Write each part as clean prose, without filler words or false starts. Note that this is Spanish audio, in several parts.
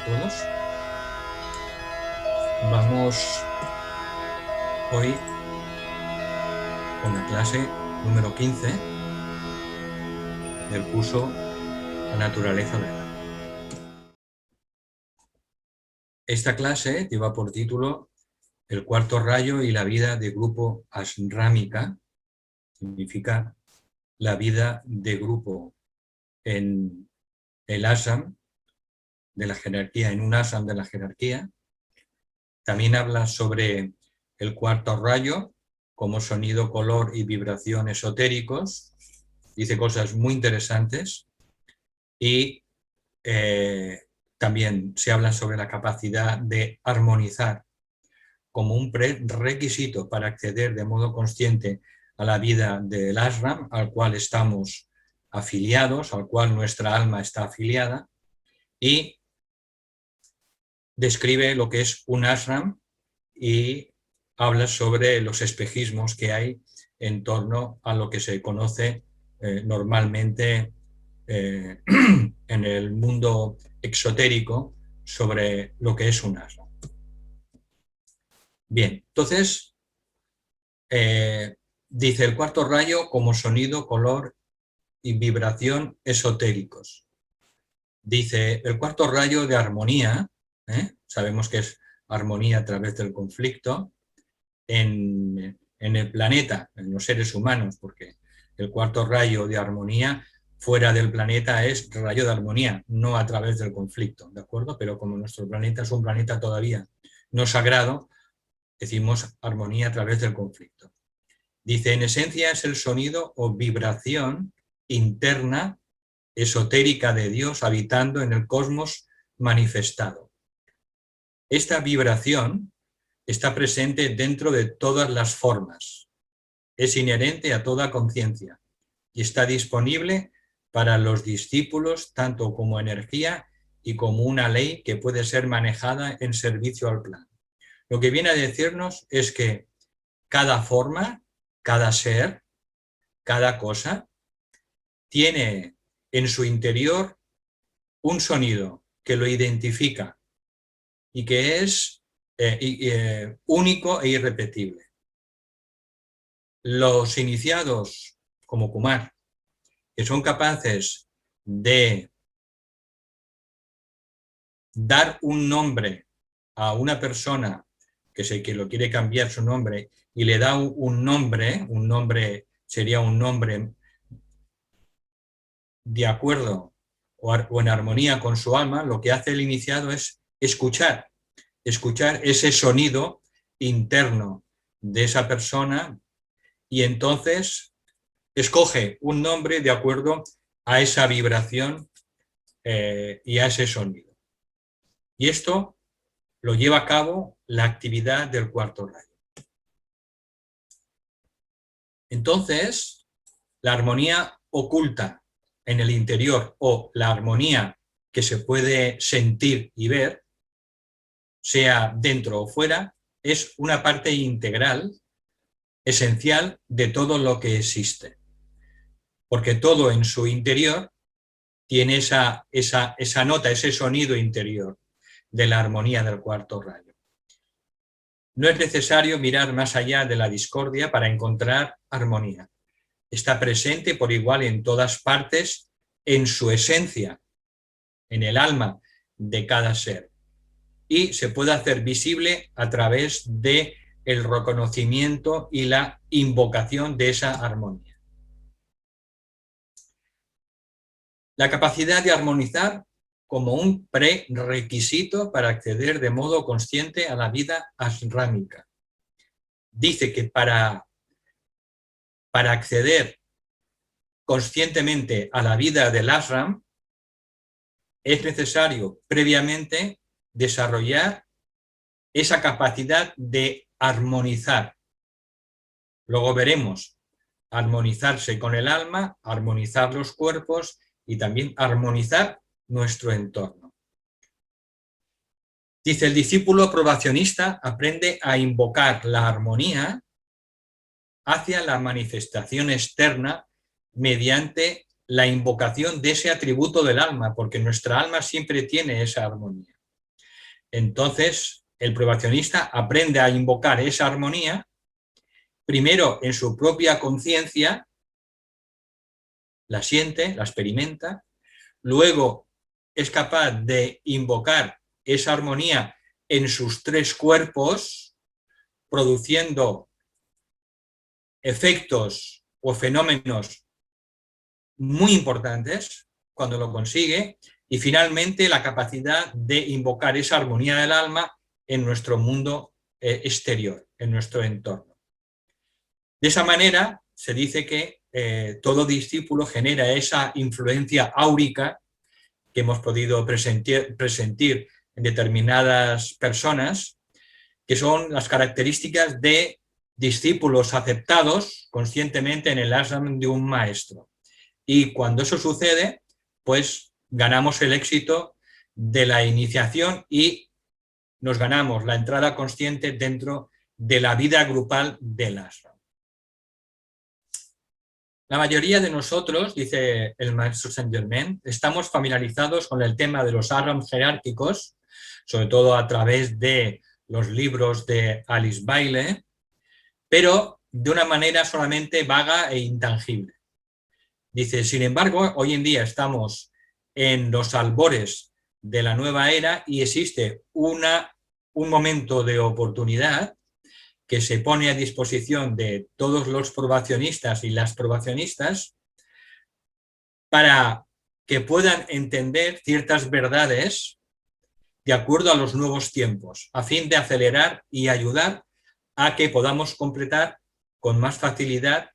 todos. Vamos hoy con la clase número 15 del curso La naturaleza del alma. Esta clase lleva por título El cuarto rayo y la vida de grupo ashrámica. Significa la vida de grupo en el ashram de la jerarquía, en un ashram de la jerarquía. También habla sobre el cuarto rayo como sonido, color y vibración esotéricos. Dice cosas muy interesantes. Y también se habla sobre la capacidad de armonizar como un prerequisito para acceder de modo consciente a la vida del ashram al cual estamos afiliados, al cual nuestra alma está afiliada, y describe lo que es un ashram y habla sobre los espejismos que hay en torno a lo que se conoce normalmente en el mundo exotérico sobre lo que es un ashram. Bien, entonces dice el cuarto rayo como sonido, color y vibración esotéricos. Dice el cuarto rayo de armonía, sabemos que es armonía a través del conflicto, en el planeta, en los seres humanos, porque el cuarto rayo de armonía fuera del planeta es rayo de armonía, no a través del conflicto, ¿de acuerdo? Pero como nuestro planeta es un planeta todavía no sagrado, decimos armonía a través del conflicto. Dice, en esencia es el sonido o vibración interna esotérica de Dios habitando en el cosmos manifestado. Esta vibración está presente dentro de todas las formas, es inherente a toda conciencia y está disponible para los discípulos tanto como energía y como una ley que puede ser manejada en servicio al plan. Lo que viene a decirnos es que cada forma, cada ser, cada cosa tiene en su interior un sonido que lo identifica y que es único e irrepetible. Los iniciados, como Kumar, que son capaces de dar un nombre a una persona que lo quiere cambiar su nombre y le da un nombre sería un nombre de acuerdo o en armonía con su alma, lo que hace el iniciado es escuchar ese sonido interno de esa persona y entonces escoge un nombre de acuerdo a esa vibración y a ese sonido. Y esto lo lleva a cabo la actividad del cuarto rayo. Entonces, la armonía oculta en el interior o la armonía que se puede sentir y ver, sea dentro o fuera, es una parte integral, esencial de todo lo que existe. Porque todo en su interior tiene esa nota, ese sonido interior de la armonía del cuarto rayo. No es necesario mirar más allá de la discordia para encontrar armonía. Está presente por igual en todas partes, en su esencia, en el alma de cada ser. Y se puede hacer visible a través del reconocimiento y la invocación de esa armonía. La capacidad de armonizar como un prerequisito para acceder de modo consciente a la vida ashrámica. Dice que para acceder conscientemente a la vida del ashram es necesario previamente desarrollar esa capacidad de armonizar. Luego veremos armonizarse con el alma, armonizar los cuerpos y también armonizar nuestro entorno. Dice, el discípulo probacionista aprende a invocar la armonía hacia la manifestación externa mediante la invocación de ese atributo del alma, porque nuestra alma siempre tiene esa armonía. Entonces, el probacionista aprende a invocar esa armonía, primero en su propia conciencia, la siente, la experimenta, luego es capaz de invocar esa armonía en sus tres cuerpos, produciendo efectos o fenómenos muy importantes cuando lo consigue, y finalmente la capacidad de invocar esa armonía del alma en nuestro mundo exterior, en nuestro entorno. De esa manera se dice que todo discípulo genera esa influencia áurica que hemos podido presentir en determinadas personas, que son las características de discípulos aceptados conscientemente en el ashram de un maestro. Y cuando eso sucede, pues ganamos el éxito de la iniciación y nos ganamos la entrada consciente dentro de la vida grupal del ashram. La mayoría de nosotros, dice el maestro Saint-Germain, estamos familiarizados con el tema de los ashrams jerárquicos, sobre todo a través de los libros de Alice Bailey, pero de una manera solamente vaga e intangible. Dice, sin embargo, hoy en día estamos en los albores de la nueva era y existe un momento de oportunidad que se pone a disposición de todos los probacionistas y las probacionistas para que puedan entender ciertas verdades de acuerdo a los nuevos tiempos, a fin de acelerar y ayudar a que podamos completar con más facilidad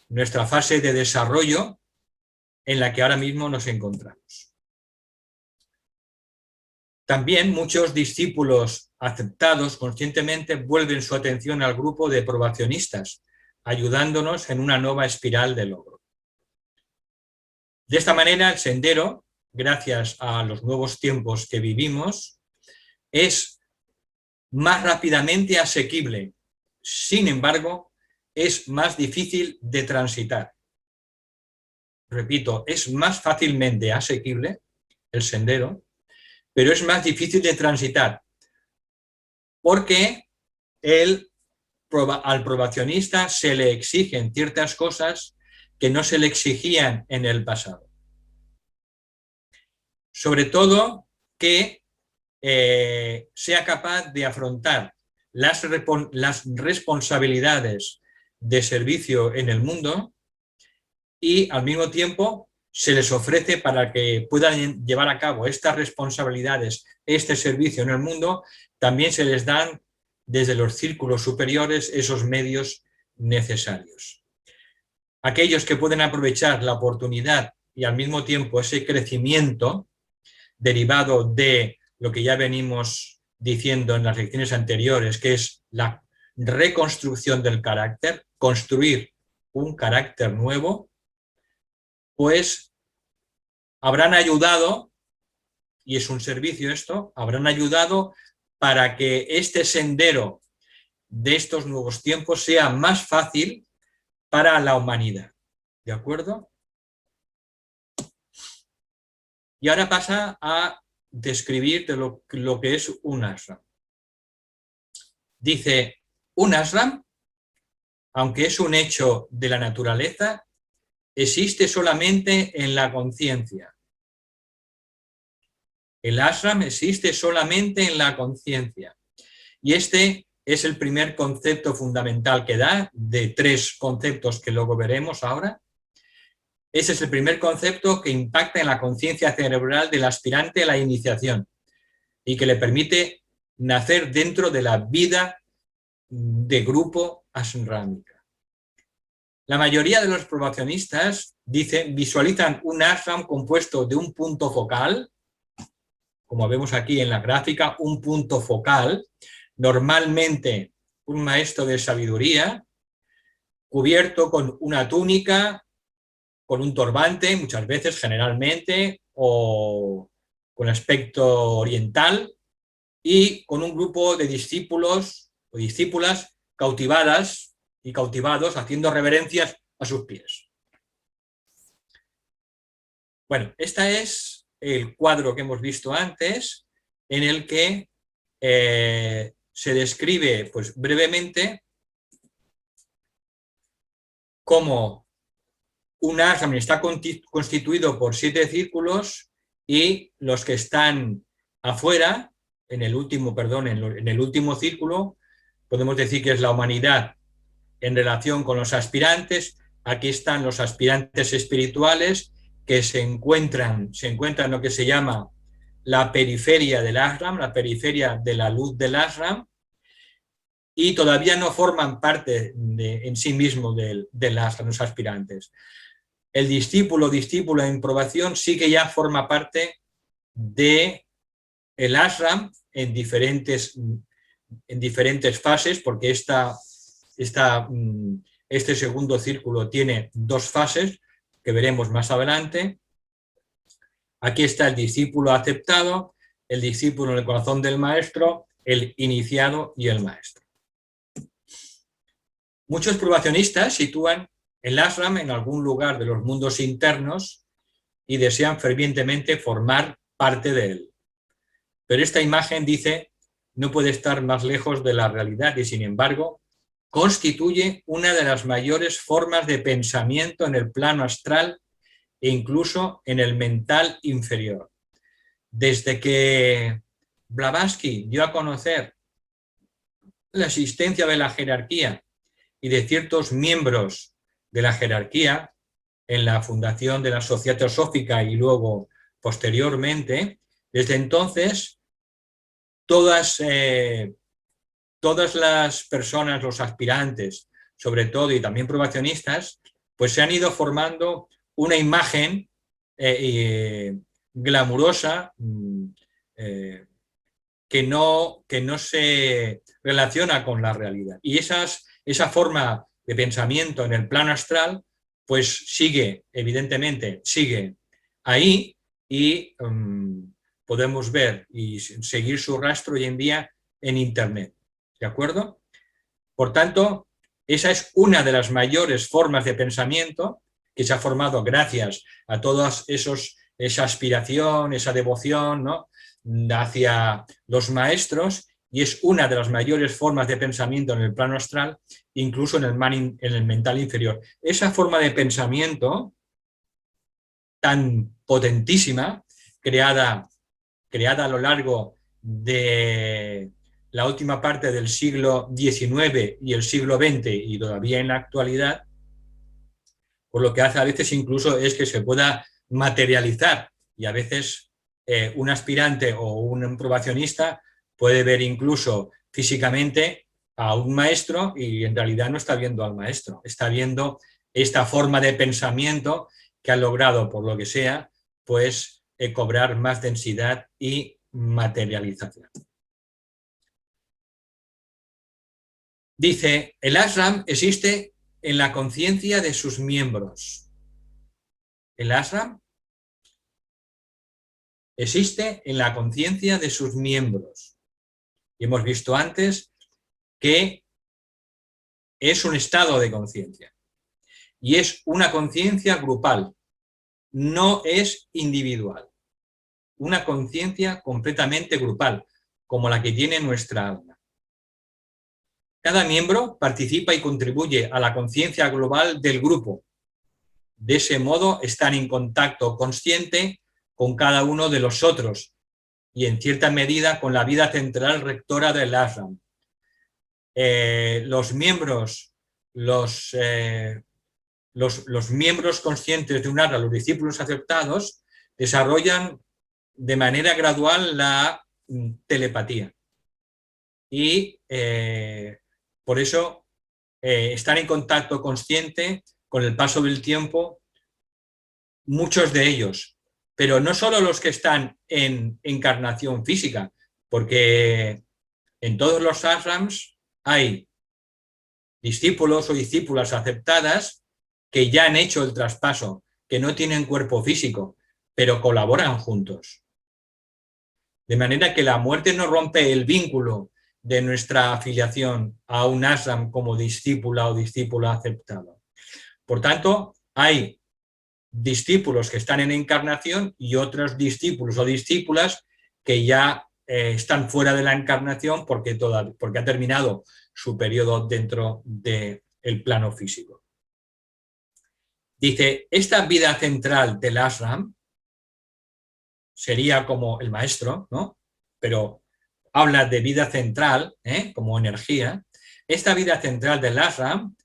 nuestra fase de desarrollo en la que ahora mismo nos encontramos. También muchos discípulos aceptados conscientemente vuelven su atención al grupo de probacionistas, ayudándonos en una nueva espiral de logro. De esta manera, el sendero, gracias a los nuevos tiempos que vivimos, es más rápidamente asequible. Sin embargo, es más difícil de transitar. Repito, es más fácilmente asequible el sendero, pero es más difícil de transitar, porque al probacionista se le exigen ciertas cosas que no se le exigían en el pasado. Sobre todo que sea capaz de afrontar las responsabilidades de servicio en el mundo y al mismo tiempo se les ofrece para que puedan llevar a cabo estas responsabilidades, este servicio en el mundo, también se les dan desde los círculos superiores esos medios necesarios. Aquellos que pueden aprovechar la oportunidad y al mismo tiempo ese crecimiento derivado de lo que ya venimos diciendo en las lecciones anteriores, que es la reconstrucción del carácter, construir un carácter nuevo, pues habrán ayudado, y es un servicio esto, habrán ayudado para que este sendero de estos nuevos tiempos sea más fácil para la humanidad. ¿De acuerdo? Y ahora pasa a describir de lo que es un ashram. Dice, un ashram, aunque es un hecho de la naturaleza, existe solamente en la conciencia. El ashram existe solamente en la conciencia. Y este es el primer concepto fundamental que da, de tres conceptos que luego veremos ahora. Ese es el primer concepto que impacta en la conciencia cerebral del aspirante a la iniciación y que le permite nacer dentro de la vida de grupo ashrámica. La mayoría de los probacionistas visualizan un ashram compuesto de un punto focal, como vemos aquí en la gráfica, un punto focal, normalmente un maestro de sabiduría, cubierto con una túnica, con un turbante, muchas veces, generalmente, o con aspecto oriental, y con un grupo de discípulos o discípulas cautivadas y cautivados haciendo reverencias a sus pies. Bueno, este es el cuadro que hemos visto antes, en el que se describe pues, brevemente cómo un ashram está constituido por 7 círculos y los que están afuera, en el último círculo, podemos decir que es la humanidad en relación con los aspirantes. Aquí están los aspirantes espirituales que se encuentran en lo que se llama la periferia del ashram, la periferia de la luz del ashram, y todavía no forman parte en sí mismo del ashram, los aspirantes. El discípulo en probación sí que ya forma parte del ashram en diferentes fases, porque este segundo círculo tiene 2 fases que veremos más adelante. Aquí está el discípulo aceptado, el discípulo en el corazón del maestro, el iniciado y el maestro. Muchos probacionistas sitúan el ashram en algún lugar de los mundos internos y desean fervientemente formar parte de él. Pero esta imagen, dice, no puede estar más lejos de la realidad y, sin embargo, constituye una de las mayores formas de pensamiento en el plano astral e incluso en el mental inferior. Desde que Blavatsky dio a conocer la existencia de la jerarquía y de ciertos miembros de la jerarquía en la fundación de la Sociedad Teosófica y luego posteriormente, desde entonces todas las personas, los aspirantes, sobre todo, y también probacionistas, pues se han ido formando una imagen glamurosa que no se relaciona con la realidad. Y esa forma de pensamiento en el plano astral, pues evidentemente sigue ahí, y podemos ver y seguir su rastro hoy en día en Internet. ¿De acuerdo? Por tanto, esa es una de las mayores formas de pensamiento que se ha formado gracias a todas esa aspiración, esa devoción, ¿no?, hacia los maestros, y es una de las mayores formas de pensamiento en el plano astral, incluso en el mental inferior. Esa forma de pensamiento tan potentísima, creada a lo largo de la última parte del siglo XIX y el siglo XX y todavía en la actualidad, por lo que hace a veces incluso es que se pueda materializar, y a veces un aspirante o un probacionista puede ver incluso físicamente a un maestro y en realidad no está viendo al maestro, está viendo esta forma de pensamiento que ha logrado, por lo que sea, pues cobrar más densidad y materialización. Dice, el ashram existe en la conciencia de sus miembros. El ashram existe en la conciencia de sus miembros. Y hemos visto antes que es un estado de conciencia. Y es una conciencia grupal, no es individual. Una conciencia completamente grupal, como la que tiene nuestra alma. Cada miembro participa y contribuye a la conciencia global del grupo. De ese modo están en contacto consciente con cada uno de los otros y en cierta medida con la vida central rectora del ashram. Los miembros conscientes de un ashram, los discípulos aceptados, desarrollan de manera gradual la telepatía. Y por eso están en contacto consciente con el paso del tiempo, muchos de ellos, pero no solo los que están en encarnación física, porque en todos los ashrams hay discípulos o discípulas aceptadas que ya han hecho el traspaso, que no tienen cuerpo físico, pero colaboran juntos. De manera que la muerte no rompe el vínculo de nuestra afiliación a un ashram como discípula o discípulo aceptado. Por tanto, hay discípulos que están en encarnación y otros discípulos o discípulas que ya están fuera de la encarnación porque ha terminado su periodo dentro del plano físico. Dice, esta vida central del ashram sería como el maestro, ¿no? Pero habla de vida central, como energía. Esta vida central del ashram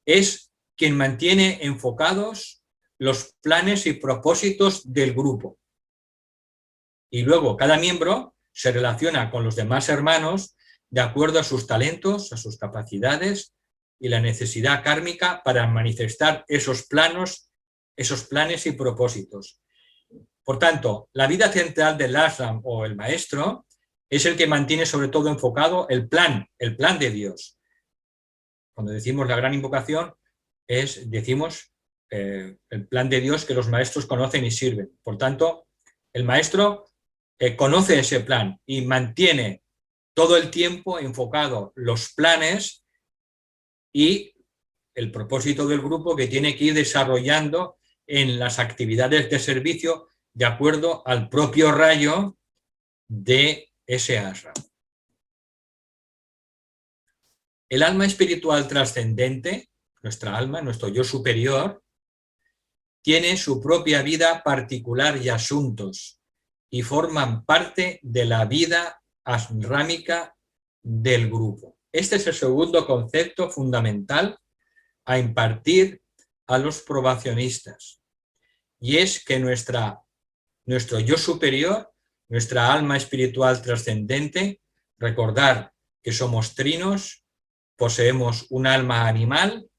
es quien mantiene enfocados los planes y propósitos del grupo. Y luego cada miembro se relaciona con los demás hermanos de acuerdo a sus talentos, a sus capacidades y la necesidad kármica para manifestar esos planes y propósitos. Por tanto, la vida central del ashram o el maestro es el que mantiene sobre todo enfocado el plan de Dios. Cuando decimos la gran invocación, decimos el plan de Dios que los maestros conocen y sirven. Por tanto, el maestro conoce ese plan y mantiene todo el tiempo enfocado los planes y el propósito del grupo que tiene que ir desarrollando en las actividades de servicio de acuerdo al propio rayo de ese ashram. El alma espiritual trascendente, nuestra alma, nuestro yo superior, tiene su propia vida particular y asuntos y forman parte de la vida ashrámica del grupo. Este es el segundo concepto fundamental a impartir a los probacionistas, y es que nuestro yo superior, nuestra alma espiritual trascendente, recordar que somos trinos, poseemos un alma animal,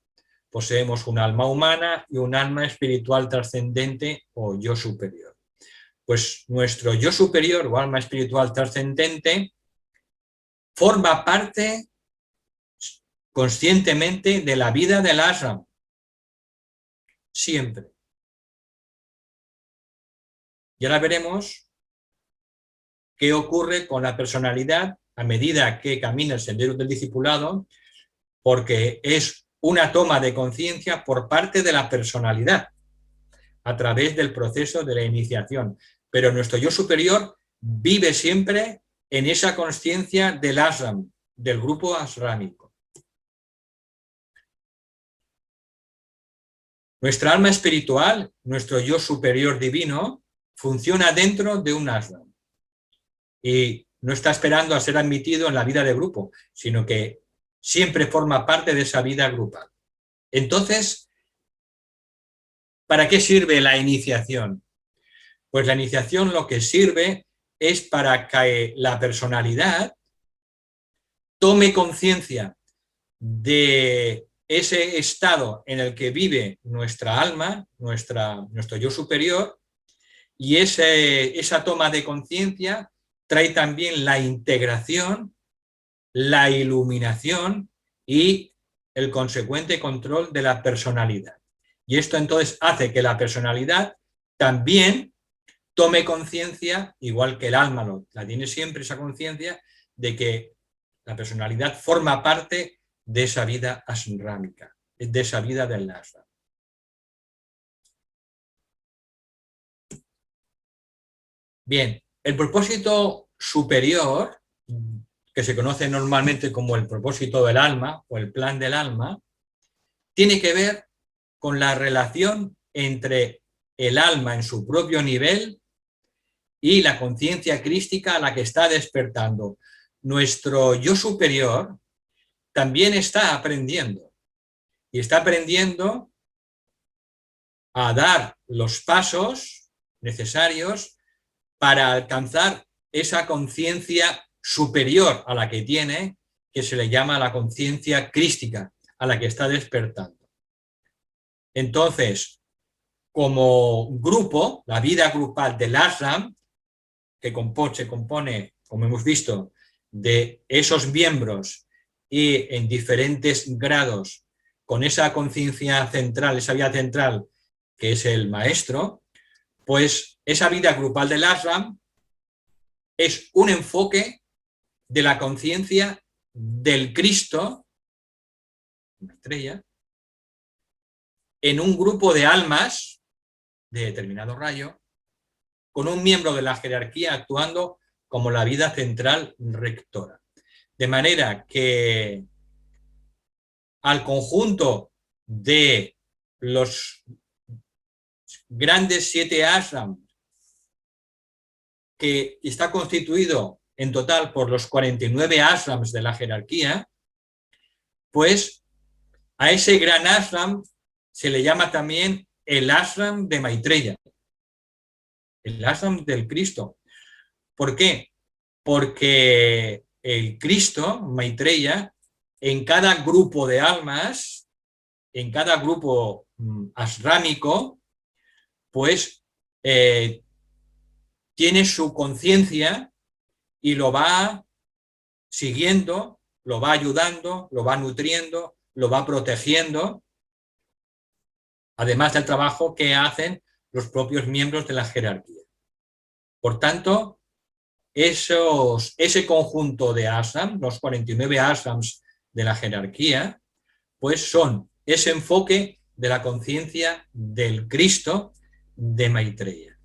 poseemos un alma humana y un alma espiritual trascendente o yo superior. Pues nuestro yo superior o alma espiritual trascendente forma parte conscientemente de la vida del ashram, siempre. Y ahora veremos qué ocurre con la personalidad a medida que camina el sendero del discipulado, porque es una toma de conciencia por parte de la personalidad a través del proceso de la iniciación. Pero nuestro yo superior vive siempre en esa conciencia del ashram, del grupo ashrámico. Nuestra alma espiritual, nuestro yo superior divino, funciona dentro de un ashram y no está esperando a ser admitido en la vida de grupo, sino que siempre forma parte de esa vida grupal. Entonces, ¿para qué sirve la iniciación? Pues la iniciación lo que sirve es para que la personalidad tome conciencia de ese estado en el que vive nuestra alma, nuestro yo superior, y esa toma de conciencia trae también la integración, la iluminación y el consecuente control de la personalidad. Y esto entonces hace que la personalidad también tome conciencia, igual que el alma la tiene siempre esa conciencia, de que la personalidad forma parte de esa vida ashrámica, de esa vida del ashram. Bien, el propósito superior, que se conoce normalmente como el propósito del alma o el plan del alma, tiene que ver con la relación entre el alma en su propio nivel y la conciencia crística a la que está despertando. Nuestro yo superior también está aprendiendo y está aprendiendo a dar los pasos necesarios para alcanzar esa conciencia superior a la que tiene, que se le llama la conciencia crística, a la que está despertando. Entonces, como grupo, la vida grupal del ashram, que se compone, como hemos visto, de esos miembros y en diferentes grados, con esa conciencia central, esa vida central, que es el maestro, pues esa vida grupal del ashram es un enfoque de la conciencia del Cristo, una estrella, en un grupo de almas de determinado rayo, con un miembro de la jerarquía actuando como la vida central rectora. De manera que al conjunto de los grandes 7 ashrams, que está constituido en total por los 49 ashrams de la jerarquía, pues a ese gran ashram se le llama también el ashram de Maitreya, el ashram del Cristo. ¿Por qué? Porque el Cristo, Maitreya, en cada grupo de almas, en cada grupo ashrámico, pues tiene su conciencia y lo va siguiendo, lo va ayudando, lo va nutriendo, lo va protegiendo, además del trabajo que hacen los propios miembros de la jerarquía. Por tanto, ese conjunto de ashrams, los 49 ashrams de la jerarquía, pues son ese enfoque de la conciencia del Cristo de Maitreya.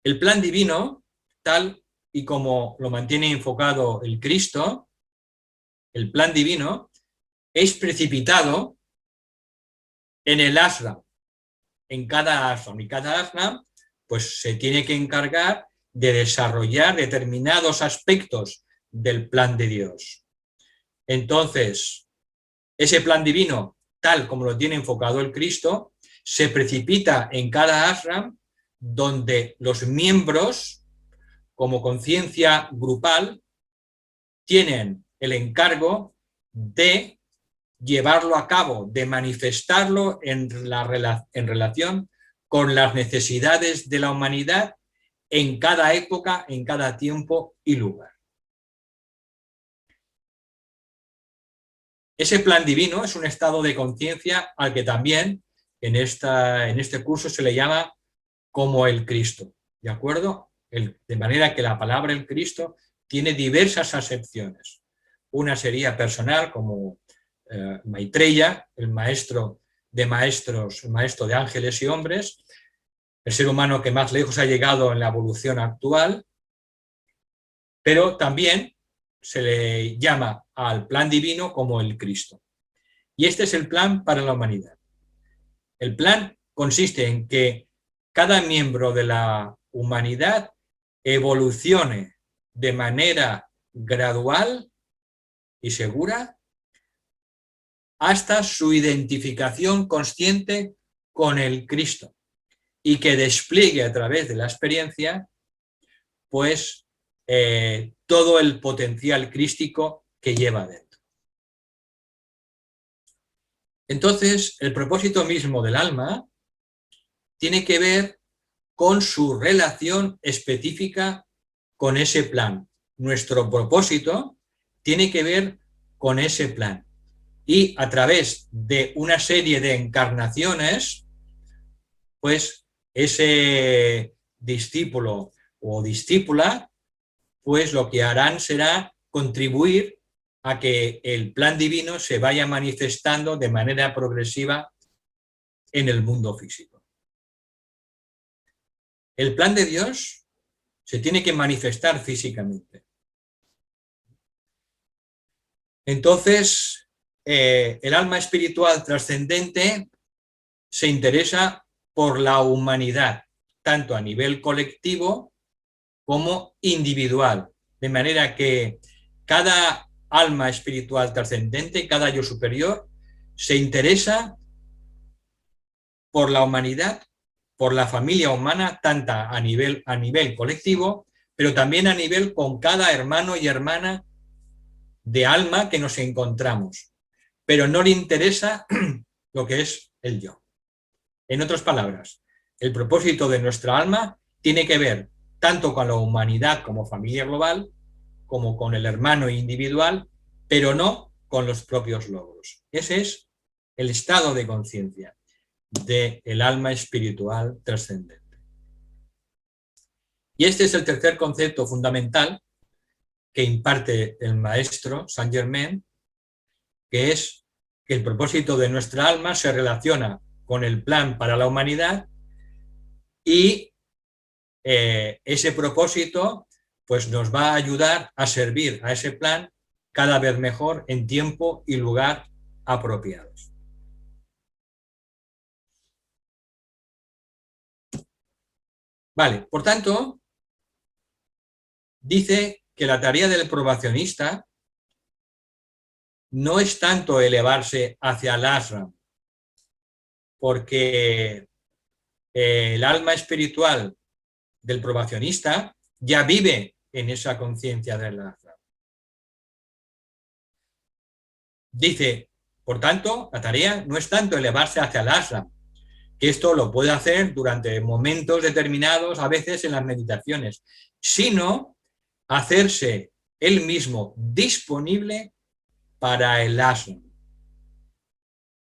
El plan divino, tal y como lo mantiene enfocado el Cristo, el plan divino es precipitado en el ashram, en cada ashram, y cada ashram pues se tiene que encargar de desarrollar determinados aspectos del plan de Dios. Entonces, ese plan divino, tal como lo tiene enfocado el Cristo, se precipita en cada ashram donde los miembros, como conciencia grupal, tienen el encargo de llevarlo a cabo, de manifestarlo en relación con las necesidades de la humanidad en cada época, en cada tiempo y lugar. Ese plan divino es un estado de conciencia al que también en este curso se le llama como el Cristo, ¿de acuerdo? De manera que la palabra el Cristo tiene diversas acepciones. Una sería personal, como Maitreya, el maestro de maestros, el maestro de ángeles y hombres, el ser humano que más lejos ha llegado en la evolución actual, pero también se le llama al plan divino como el Cristo. Y este es el plan para la humanidad. El plan consiste en que cada miembro de la humanidad evolucione de manera gradual y segura hasta su identificación consciente con el Cristo y que despliegue a través de la experiencia pues todo el potencial crístico que lleva dentro. Entonces, el propósito mismo del alma tiene que ver con su relación específica con ese plan. Nuestro propósito tiene que ver con ese plan. Y a través de una serie de encarnaciones, pues ese discípulo o discípula, pues lo que harán será contribuir a que el plan divino se vaya manifestando de manera progresiva en el mundo físico. El plan de Dios se tiene que manifestar físicamente. Entonces, el alma espiritual trascendente se interesa por la humanidad, tanto a nivel colectivo como individual, de manera que cada alma espiritual trascendente, cada yo superior, se interesa por la humanidad, por la familia humana, tanto a nivel colectivo, pero también a nivel con cada hermano y hermana de alma que nos encontramos. Pero no le interesa lo que es el yo. En otras palabras, el propósito de nuestra alma tiene que ver tanto con la humanidad como familia global, como con el hermano individual, pero no con los propios logros. Ese es el estado de conciencia del alma espiritual trascendente. Y este es el tercer concepto fundamental que imparte el maestro Saint Germain, que es que el propósito de nuestra alma se relaciona con el plan para la humanidad y ese propósito pues nos va a ayudar a servir a ese plan cada vez mejor en tiempo y lugar apropiados. Vale, por tanto, dice que la tarea del probacionista no es tanto elevarse hacia el ashram, porque el alma espiritual del probacionista ya vive en esa conciencia del ashram. Dice, por tanto, la tarea no es tanto elevarse hacia el ashram, que esto lo puede hacer durante momentos determinados, a veces en las meditaciones, sino hacerse él mismo disponible para el ashram.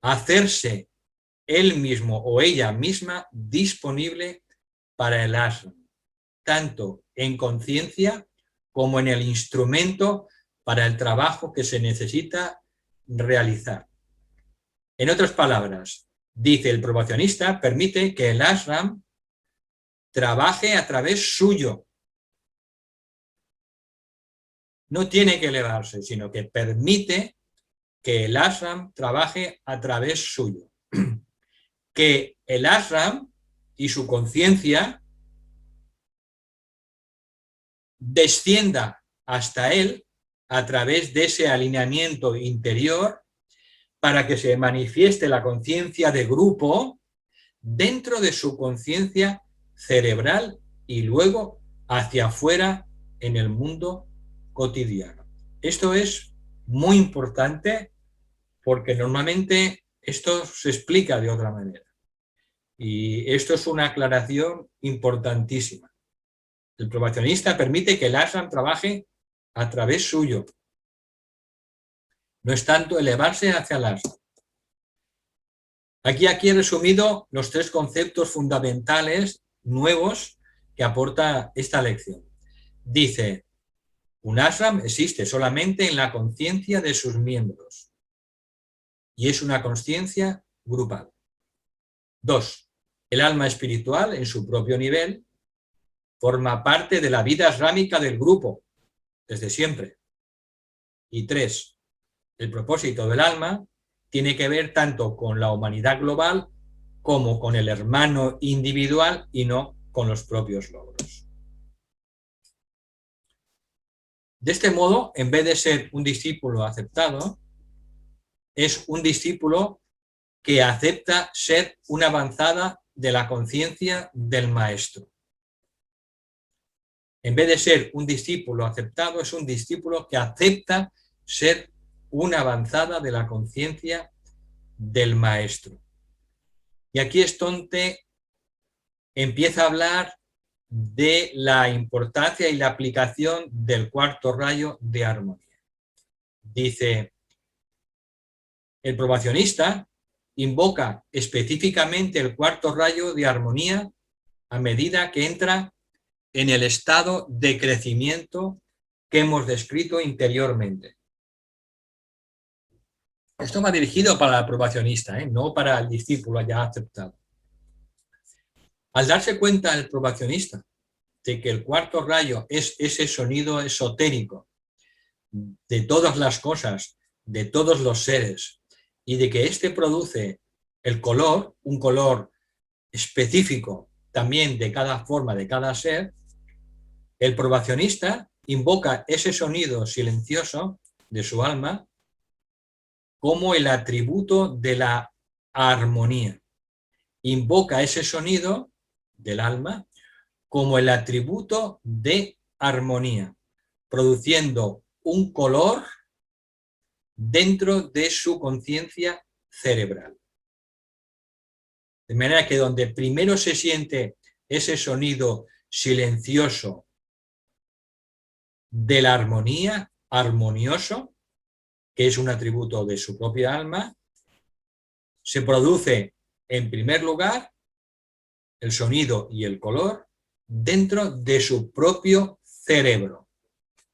Hacerse él mismo o ella misma disponible para el ashram, tanto en conciencia como en el instrumento para el trabajo que se necesita realizar. En otras palabras, dice el probacionista, permite que el ashram trabaje a través suyo. No tiene que elevarse, sino que permite que el ashram trabaje a través suyo. Que el ashram y su conciencia descienda hasta él a través de ese alineamiento interior para que se manifieste la conciencia de grupo dentro de su conciencia cerebral y luego hacia afuera en el mundo cotidiano. Esto es muy importante porque normalmente esto se explica de otra manera. Y esto es una aclaración importantísima. El probacionista permite que el ashram trabaje a través suyo. No es tanto elevarse hacia el ashram. Aquí he resumido los tres conceptos fundamentales nuevos que aporta esta lección. Dice, un ashram existe solamente en la conciencia de sus miembros y es una conciencia grupal. 2. El alma espiritual, en su propio nivel, forma parte de la vida ashrámica del grupo, desde siempre. Y 3. El propósito del alma tiene que ver tanto con la humanidad global como con el hermano individual y no con los propios logros. De este modo, en vez de ser un discípulo aceptado, es un discípulo que acepta ser una avanzada de la conciencia del maestro. En vez de ser un discípulo aceptado, es un discípulo que acepta ser una avanzada de la conciencia del maestro. Y aquí es donde empieza a hablar de la importancia y la aplicación del cuarto rayo de armonía. Dice, el probacionista invoca específicamente el cuarto rayo de armonía a medida que entra en el estado de crecimiento que hemos descrito interiormente. Esto va dirigido para el probacionista, no para el discípulo ya aceptado. Al darse cuenta el probacionista de que el cuarto rayo es ese sonido esotérico de todas las cosas, de todos los seres, y de que éste produce el color, un color específico también de cada forma, de cada ser, el probacionista invoca ese sonido silencioso de su alma como el atributo de la armonía. Invoca ese sonido del alma como el atributo de armonía, produciendo un color dentro de su conciencia cerebral. De manera que donde primero se siente ese sonido silencioso de la armonía, armonioso, que es un atributo de su propia alma, se produce en primer lugar el sonido y el color dentro de su propio cerebro.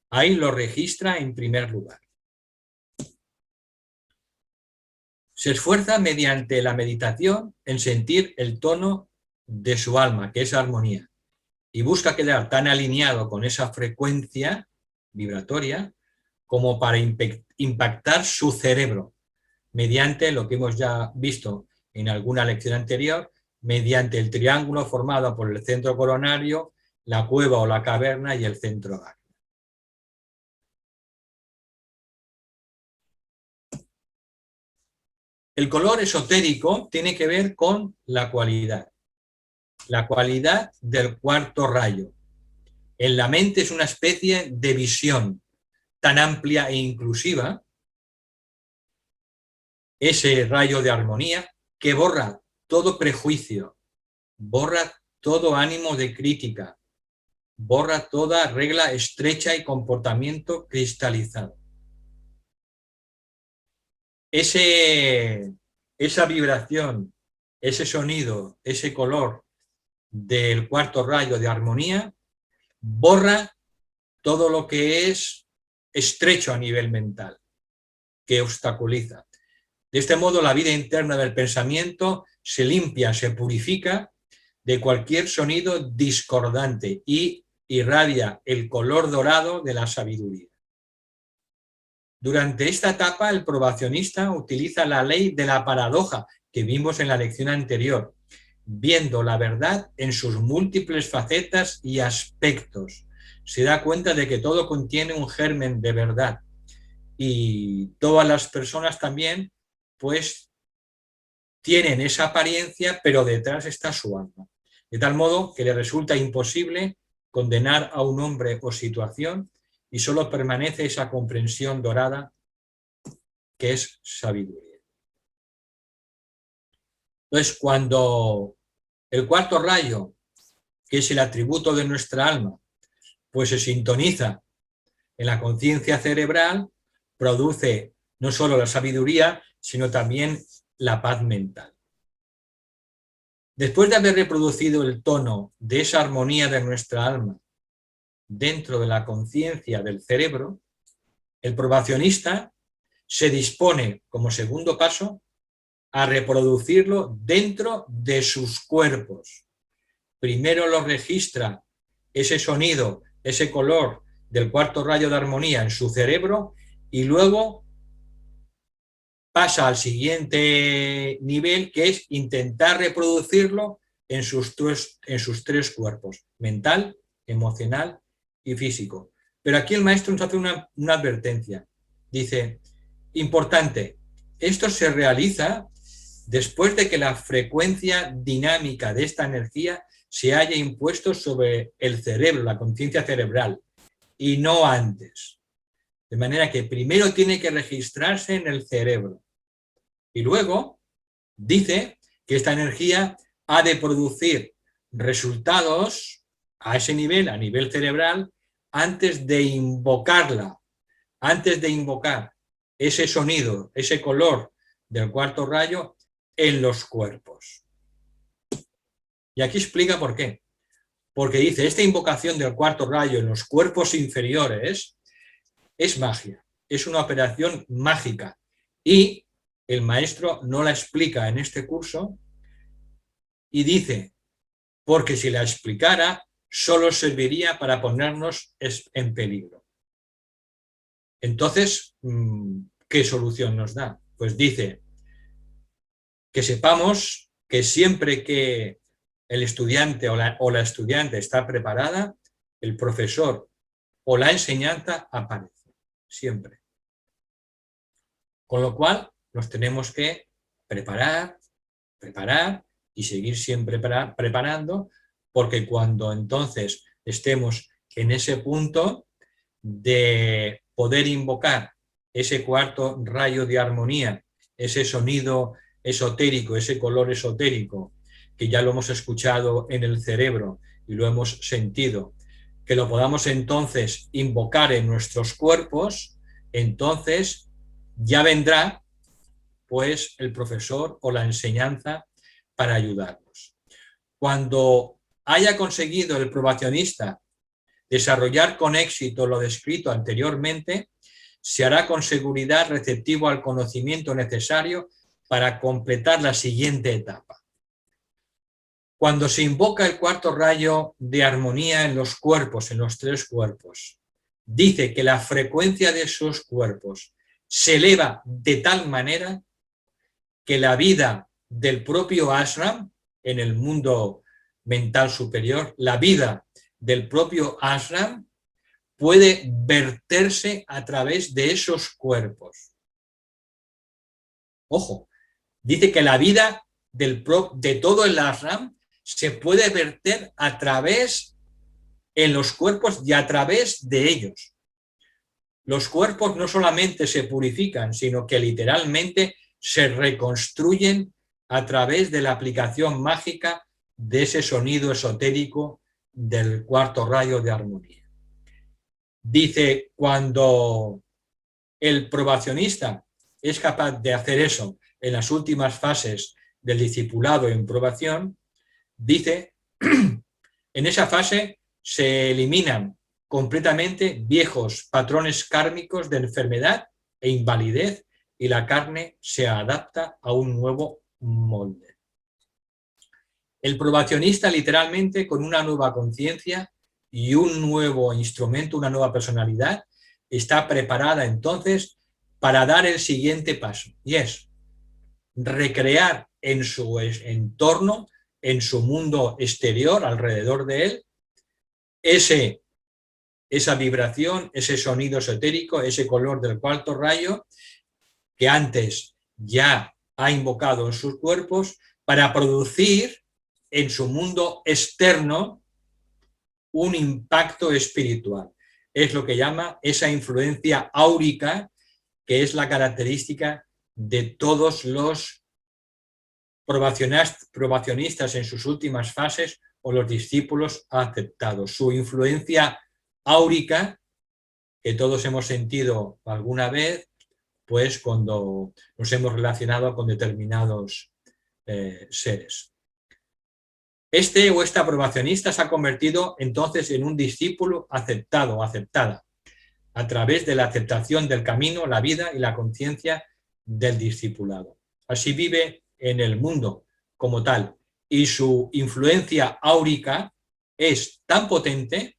Ahí lo registra en primer lugar. Se esfuerza mediante la meditación en sentir el tono de su alma, que es armonía, y busca quedar tan alineado con esa frecuencia vibratoria como para impactar su cerebro mediante lo que hemos ya visto en alguna lección anterior, mediante el triángulo formado por el centro coronario, la cueva o la caverna y el centro ágil. El color esotérico tiene que ver con la cualidad del cuarto rayo. En la mente es una especie de visión tan amplia e inclusiva, ese rayo de armonía que borra todo prejuicio, borra todo ánimo de crítica, borra toda regla estrecha y comportamiento cristalizado. Esa vibración, ese sonido, ese color del cuarto rayo de armonía borra todo lo que es estrecho a nivel mental, que obstaculiza. De este modo, la vida interna del pensamiento se limpia, se purifica de cualquier sonido discordante y irradia el color dorado de la sabiduría. Durante esta etapa, el probacionista utiliza la ley de la paradoja que vimos en la lección anterior, viendo la verdad en sus múltiples facetas y aspectos. Se da cuenta de que todo contiene un germen de verdad y todas las personas también, pues, tienen esa apariencia, pero detrás está su alma. De tal modo que le resulta imposible condenar a un hombre o situación y solo permanece esa comprensión dorada que es sabiduría. Entonces, cuando el cuarto rayo, que es el atributo de nuestra alma, pues se sintoniza en la conciencia cerebral, produce no solo la sabiduría, sino también la paz mental. Después de haber reproducido el tono de esa armonía de nuestra alma dentro de la conciencia del cerebro, el probacionista se dispone, como segundo paso, a reproducirlo dentro de sus cuerpos. Primero lo registra ese sonido, ese color del cuarto rayo de armonía en su cerebro y luego pasa al siguiente nivel, que es intentar reproducirlo en sus tres cuerpos, mental, emocional y físico. Pero aquí el maestro nos hace una advertencia. Dice, importante, esto se realiza después de que la frecuencia dinámica de esta energía se haya impuesto sobre el cerebro, la conciencia cerebral, y no antes. De manera que primero tiene que registrarse en el cerebro. Y luego dice que esta energía ha de producir resultados a ese nivel, a nivel cerebral, antes de invocarla, antes de invocar ese sonido, ese color del cuarto rayo en los cuerpos. Y aquí explica por qué. Porque dice, esta invocación del cuarto rayo en los cuerpos inferiores es magia, es una operación mágica y el maestro no la explica en este curso y dice, porque si la explicara solo serviría para ponernos en peligro. Entonces, ¿qué solución nos da? Pues dice que sepamos que siempre que el estudiante o la estudiante está preparada, el profesor o la enseñanza aparece, siempre. Con lo cual, nos tenemos que preparar y seguir siempre preparando, porque cuando entonces estemos en ese punto de poder invocar ese cuarto rayo de armonía, ese sonido esotérico, ese color esotérico, que ya lo hemos escuchado en el cerebro y lo hemos sentido, que lo podamos entonces invocar en nuestros cuerpos, entonces ya vendrá pues el profesor o la enseñanza para ayudarnos. Cuando haya conseguido el probacionista desarrollar con éxito lo descrito anteriormente, se hará con seguridad receptivo al conocimiento necesario para completar la siguiente etapa. Cuando se invoca el cuarto rayo de armonía en los cuerpos, en los tres cuerpos, dice que la frecuencia de esos cuerpos se eleva de tal manera que la vida del propio ashram, en el mundo mental superior, la vida del propio ashram puede verterse a través de esos cuerpos. Ojo, dice que la vida de todo el ashram se puede verter a través en los cuerpos y a través de ellos. Los cuerpos no solamente se purifican, sino que literalmente se reconstruyen a través de la aplicación mágica de ese sonido esotérico del cuarto rayo de armonía. Dice, cuando el probacionista es capaz de hacer eso en las últimas fases del discipulado en probación, dice, en esa fase se eliminan completamente viejos patrones kármicos de enfermedad e invalidez y la carne se adapta a un nuevo molde. El probacionista, literalmente, con una nueva conciencia y un nuevo instrumento, una nueva personalidad, está preparada entonces para dar el siguiente paso, y es recrear en su entorno, en su mundo exterior, alrededor de él, esa vibración, ese sonido esotérico, ese color del cuarto rayo que antes ya ha invocado en sus cuerpos para producir en su mundo externo un impacto espiritual. Es lo que llama esa influencia áurica, que es la característica de todos los probacionistas en sus últimas fases o los discípulos aceptados. Su influencia áurica, que todos hemos sentido alguna vez, pues cuando nos hemos relacionado con determinados seres. Este o esta probacionista se ha convertido entonces en un discípulo aceptado o aceptada a través de la aceptación del camino, la vida y la conciencia del discipulado. Así vive en el mundo como tal y su influencia áurica es tan potente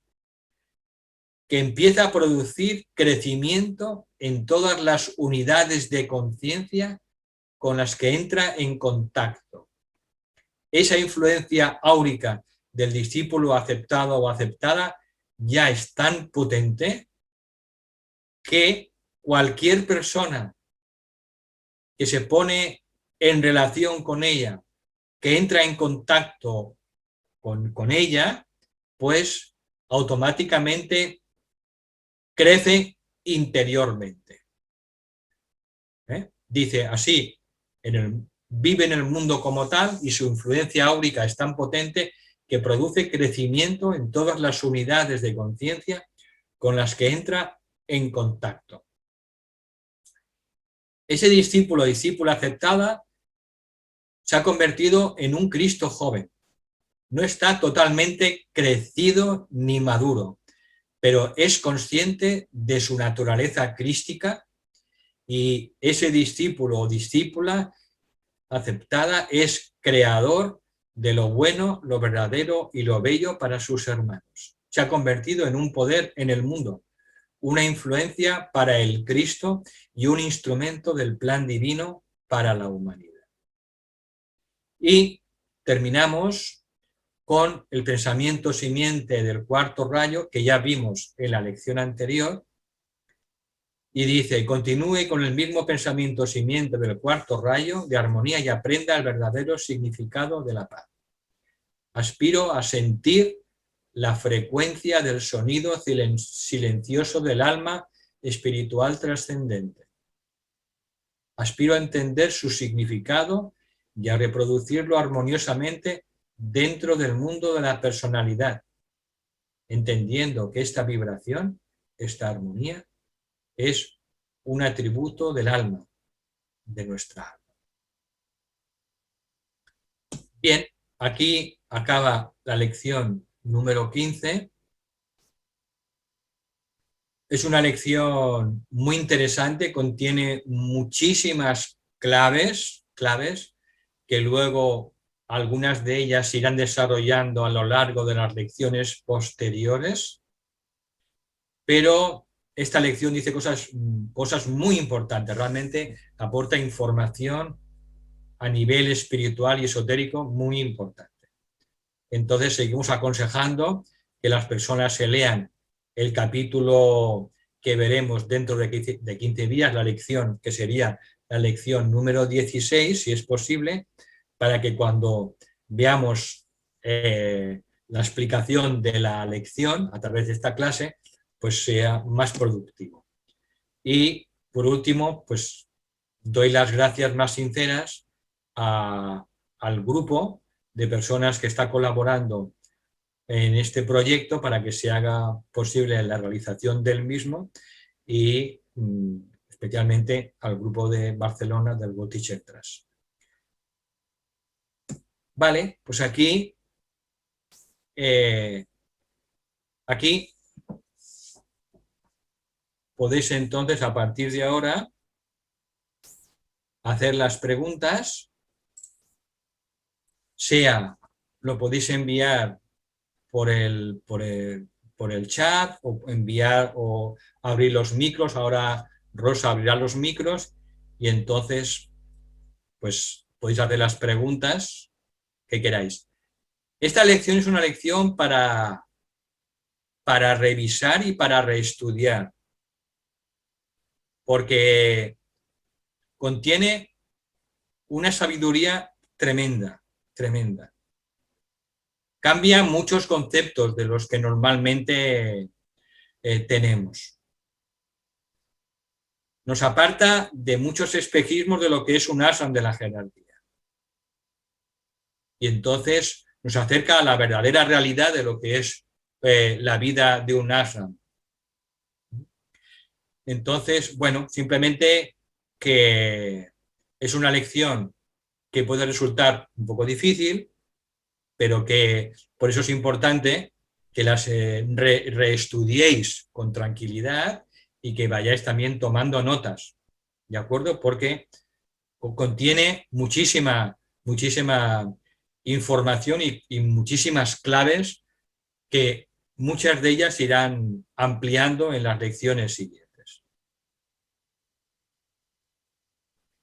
que empieza a producir crecimiento en todas las unidades de conciencia con las que entra en contacto. Esa influencia áurica del discípulo aceptado o aceptada ya es tan potente que cualquier persona que se pone en relación con ella, que entra en contacto con ella, pues automáticamente crece interiormente. Dice así, vive en el mundo como tal y su influencia áurica es tan potente que produce crecimiento en todas las unidades de conciencia con las que entra en contacto. Ese discípulo o discípula aceptada se ha convertido en un Cristo joven. No está totalmente crecido ni maduro, pero es consciente de su naturaleza crística y ese discípulo o discípula aceptada es creador de lo bueno, lo verdadero y lo bello para sus hermanos. Se ha convertido en un poder en el mundo, una influencia para el Cristo y un instrumento del plan divino para la humanidad. Y terminamos con el pensamiento simiente del cuarto rayo que ya vimos en la lección anterior, y dice, continúe con el mismo pensamiento simiente del cuarto rayo de armonía y aprenda el verdadero significado de la paz. Aspiro a sentir la frecuencia del sonido silencioso del alma espiritual trascendente. Aspiro a entender su significado y a reproducirlo armoniosamente dentro del mundo de la personalidad, entendiendo que esta vibración, esta armonía, es un atributo del alma, de nuestra alma. Bien, aquí acaba la lección número 15. Es una lección muy interesante, contiene muchísimas claves que luego algunas de ellas se irán desarrollando a lo largo de las lecciones posteriores, pero esta lección dice cosas muy importantes, realmente aporta información a nivel espiritual y esotérico muy importante. Entonces seguimos aconsejando que las personas se lean el capítulo que veremos dentro de 15 días, la lección que sería la lección número 16, si es posible, para que cuando veamos la explicación de la lección a través de esta clase, pues sea más productivo. Y por último, pues doy las gracias más sinceras al grupo de personas que está colaborando en este proyecto para que se haga posible la realización del mismo y especialmente al grupo de Barcelona del World Teacher Trust. Vale, pues aquí podéis entonces a partir de ahora hacer las preguntas, lo podéis enviar por el chat o enviar o abrir los micros. Ahora Rosa abrirá los micros y entonces pues podéis hacer las preguntas que queráis. Esta lección es una lección para revisar y para reestudiar, porque contiene una sabiduría tremenda, tremenda. Cambia muchos conceptos de los que normalmente tenemos. Nos aparta de muchos espejismos de lo que es un ashram de la jerarquía. Y entonces nos acerca a la verdadera realidad de lo que es la vida de un ashram. Entonces, bueno, simplemente que es una lección que puede resultar un poco difícil, pero que por eso es importante que las reestudiéis con tranquilidad y que vayáis también tomando notas, ¿de acuerdo? Porque contiene muchísima información y muchísimas claves que muchas de ellas irán ampliando en las lecciones siguientes.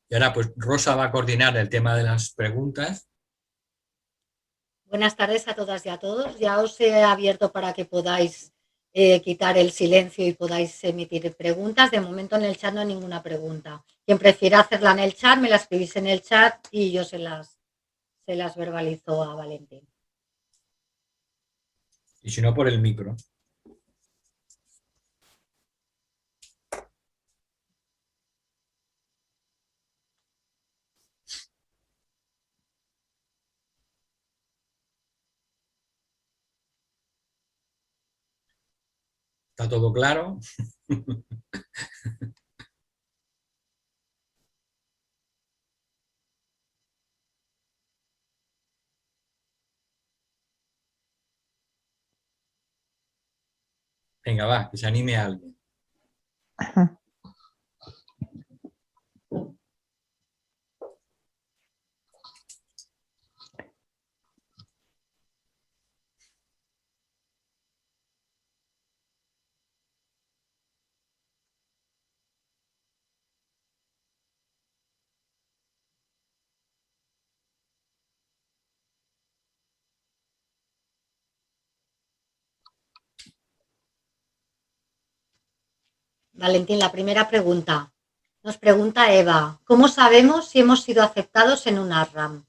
Y ahora pues Rosa va a coordinar el tema de las preguntas. Buenas tardes a todas y a todos. Ya os he abierto para que podáis quitar el silencio y podáis emitir preguntas. De momento en el chat no hay ninguna pregunta. Quien prefiera hacerla en el chat, me la escribís en el chat y yo se las verbalizo a Valentín. Y si no, por el micro. ¿Está todo claro? Venga, va, que se anime a alguien. Valentín, la primera pregunta. Nos pregunta Eva, ¿cómo sabemos si hemos sido aceptados en un ashram?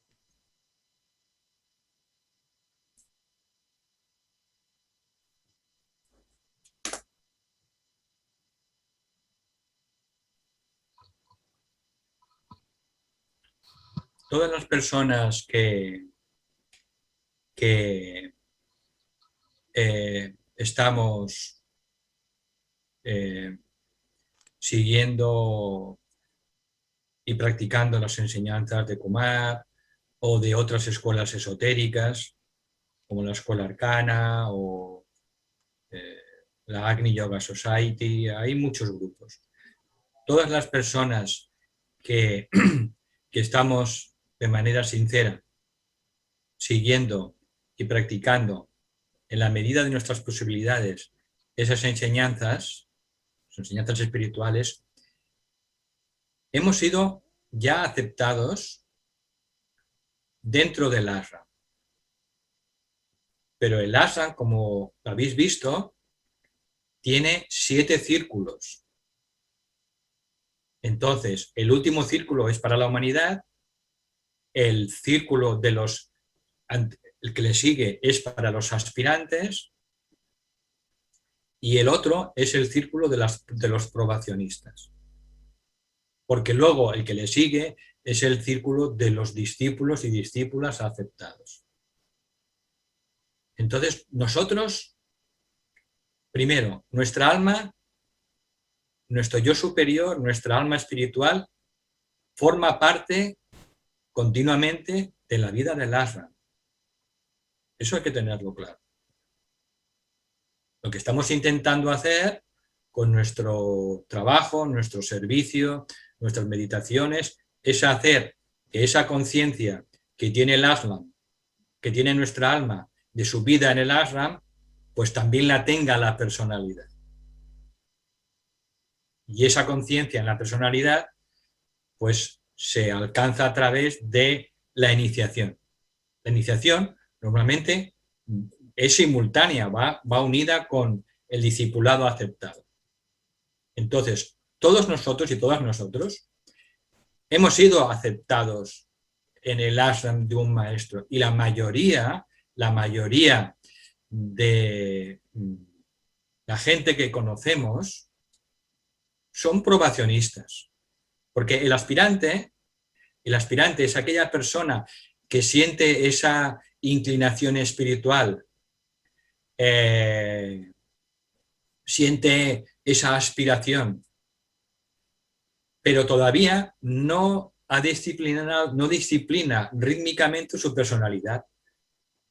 Todas las personas que estamos siguiendo y practicando las enseñanzas de Kumar o de otras escuelas esotéricas, como la Escuela Arcana o la Agni Yoga Society, hay muchos grupos. Todas las personas que estamos de manera sincera siguiendo y practicando en la medida de nuestras posibilidades esas enseñanzas espirituales, hemos sido ya aceptados dentro del ashram. Pero el ashram, como habéis visto, tiene 7 círculos. Entonces, el último círculo es para la humanidad, el círculo de el que le sigue es para los aspirantes y el otro es el círculo de los probacionistas. Porque luego el que le sigue es el círculo de los discípulos y discípulas aceptados. Entonces, nosotros, primero, nuestra alma, nuestro yo superior, nuestra alma espiritual, forma parte continuamente de la vida del ashram. Eso hay que tenerlo claro. Lo que estamos intentando hacer con nuestro trabajo, nuestro servicio, nuestras meditaciones, es hacer que esa conciencia que tiene el ashram, que tiene nuestra alma de su vida en el ashram, pues también la tenga la personalidad. Y esa conciencia en la personalidad, pues se alcanza a través de la iniciación. La iniciación normalmente es simultánea, va unida con el discipulado aceptado. Entonces, todos nosotros y todas nosotros hemos sido aceptados en el ashram de un maestro y la mayoría de la gente que conocemos son probacionistas, porque el aspirante es aquella persona que siente esa inclinación espiritual, siente esa aspiración, pero todavía no disciplina rítmicamente su personalidad,